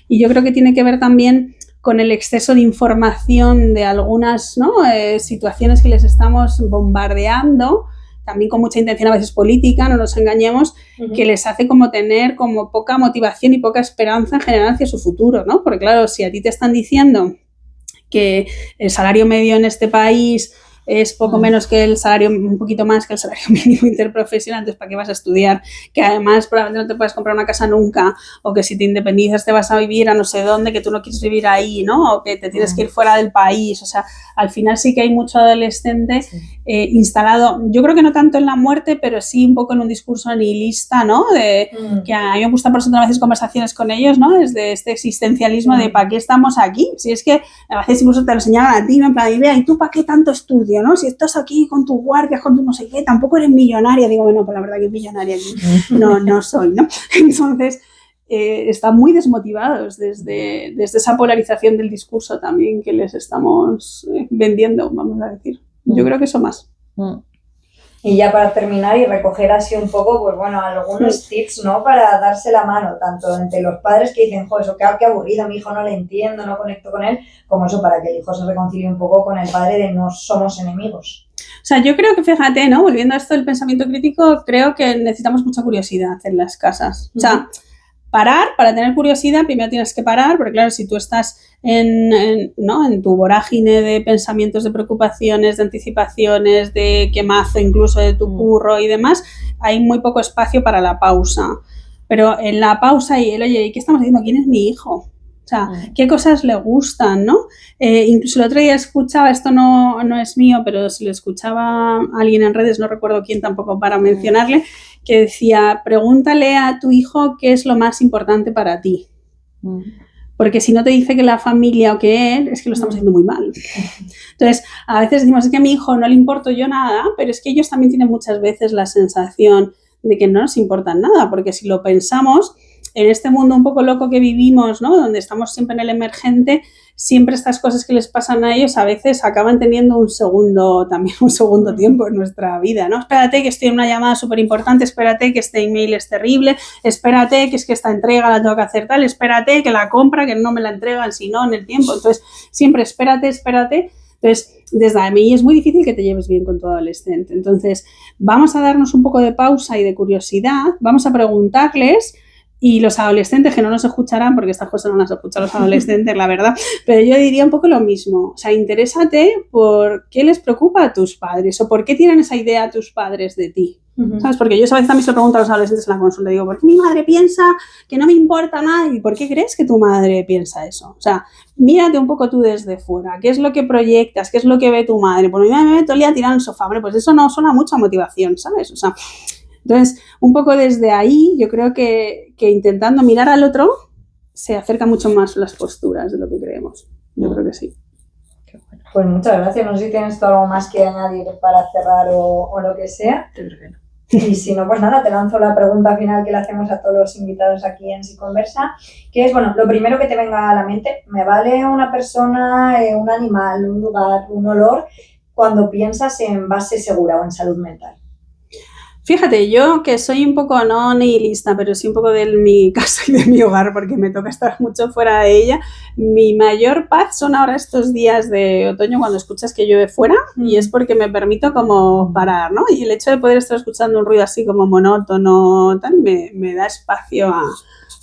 Y yo creo que tiene que ver también con el exceso de información de algunas, ¿no? Situaciones que les estamos bombardeando, también con mucha intención a veces política, no nos engañemos, que les hace como tener como poca motivación y poca esperanza en general hacia su futuro, ¿no? Porque claro, si a ti te están diciendo que el salario medio en este país es poco menos que el salario, un poquito más que el salario mínimo interprofesional, entonces ¿para qué vas a estudiar? Que además probablemente no te puedes comprar una casa nunca, o que si te independizas te vas a vivir a no sé dónde, que tú no quieres vivir ahí, ¿no? O que te tienes que ir fuera del país, o sea, al final sí que hay mucho adolescente instalado, yo creo que no tanto en la muerte, pero sí un poco en un discurso nihilista, ¿no? De que a mí me gusta por eso tener a veces conversaciones con ellos, ¿no? Desde este existencialismo de ¿para qué estamos aquí? Si es que a veces incluso te lo señalan a ti, ¿no? En plan, ¿y tú para qué tanto estudio, no? Si estás aquí con tus guardias, con tu no sé qué, tampoco eres millonaria. Digo, bueno, pues la verdad que millonaria aquí no soy, ¿no? Entonces, están muy desmotivados desde esa polarización del discurso también que les estamos vendiendo, vamos a decir. Yo creo que eso más. Y ya para terminar y recoger así un poco, pues bueno, algunos tips, ¿no? Para darse la mano, tanto entre los padres que dicen, jo, eso qué aburrido, mi hijo no le entiendo, no conecto con él, como eso para que el hijo se reconcilie un poco con el padre de no somos enemigos. O sea, yo creo que, fíjate, ¿no? Volviendo a esto del pensamiento crítico, creo que necesitamos mucha curiosidad en las casas. O sea, para tener curiosidad, primero tienes que parar, porque claro, si tú estás en tu vorágine de pensamientos, de preocupaciones, de anticipaciones, de quemazo incluso de tu curro y demás, hay muy poco espacio para la pausa. Pero en la pausa y oye, ¿qué estamos diciendo? ¿Quién es mi hijo? O sea, ¿qué cosas le gustan, no? Incluso el otro día escuchaba, esto no es mío, pero si lo escuchaba alguien en redes, no recuerdo quién tampoco para mencionarle, que decía, pregúntale a tu hijo qué es lo más importante para ti. Porque si no te dice que la familia o que él, es que lo estamos haciendo muy mal. Entonces, a veces decimos, es que a mi hijo no le importo yo nada, pero es que ellos también tienen muchas veces la sensación de que no nos importa nada, porque si lo pensamos, en este mundo un poco loco que vivimos, ¿no? Donde estamos siempre en el emergente, siempre estas cosas que les pasan a ellos a veces acaban teniendo un segundo tiempo en nuestra vida, ¿no? Espérate que estoy en una llamada súper importante, espérate que este email es terrible, espérate que es que esta entrega la tengo que hacer tal, espérate que la compra, que no me la entregan si no en el tiempo. Entonces, siempre espérate. Entonces, desde a mí es muy difícil que te lleves bien con tu adolescente. Entonces, vamos a darnos un poco de pausa y de curiosidad, vamos a preguntarles. Y los adolescentes, que no nos escucharán, porque estas cosas no las escuchan los adolescentes, la verdad, pero yo diría un poco lo mismo. O sea, interésate por qué les preocupa a tus padres o por qué tienen esa idea tus padres de ti. ¿Sabes? Porque yo a veces también se lo pregunto a los adolescentes en la consulta. Digo, ¿por qué mi madre piensa que no me importa nada? ¿Y por qué crees que tu madre piensa eso? O sea, mírate un poco tú desde fuera. ¿Qué es lo que proyectas? ¿Qué es lo que ve tu madre? Pues mi madre me ve todo el día tirada en el sofá. Hombre, pues eso no suena mucha motivación, ¿sabes? O sea, entonces, un poco desde ahí, yo creo que intentando mirar al otro se acercan mucho más las posturas de lo que creemos. Yo creo que sí. Pues muchas gracias. No sé si tienes tú algo más que añadir para cerrar o lo que sea. Yo creo que no. Y si no, pues nada, te lanzo la pregunta final que le hacemos a todos los invitados aquí en Psiconversa, que es, bueno, lo primero que te venga a la mente, ¿me vale una persona, un animal, un lugar, un olor, cuando piensas en base segura o en salud mental? Fíjate, yo que soy un poco, no nihilista, pero sí un poco de mi casa y de mi hogar, porque me toca estar mucho fuera de ella, mi mayor paz son ahora estos días de otoño cuando escuchas que llueve fuera, y es porque me permito como parar, ¿no? Y el hecho de poder estar escuchando un ruido así como monótono, tal, me da espacio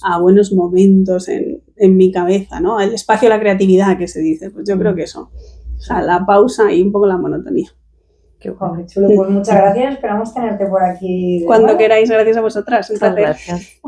a buenos momentos en mi cabeza, ¿no? El espacio a la creatividad que se dice, pues yo creo que eso, o sea, la pausa y un poco la monotonía. Qué chulo, pues muchas gracias, esperamos tenerte por aquí. Cuando queráis, gracias a vosotras. Un placer. Gracias.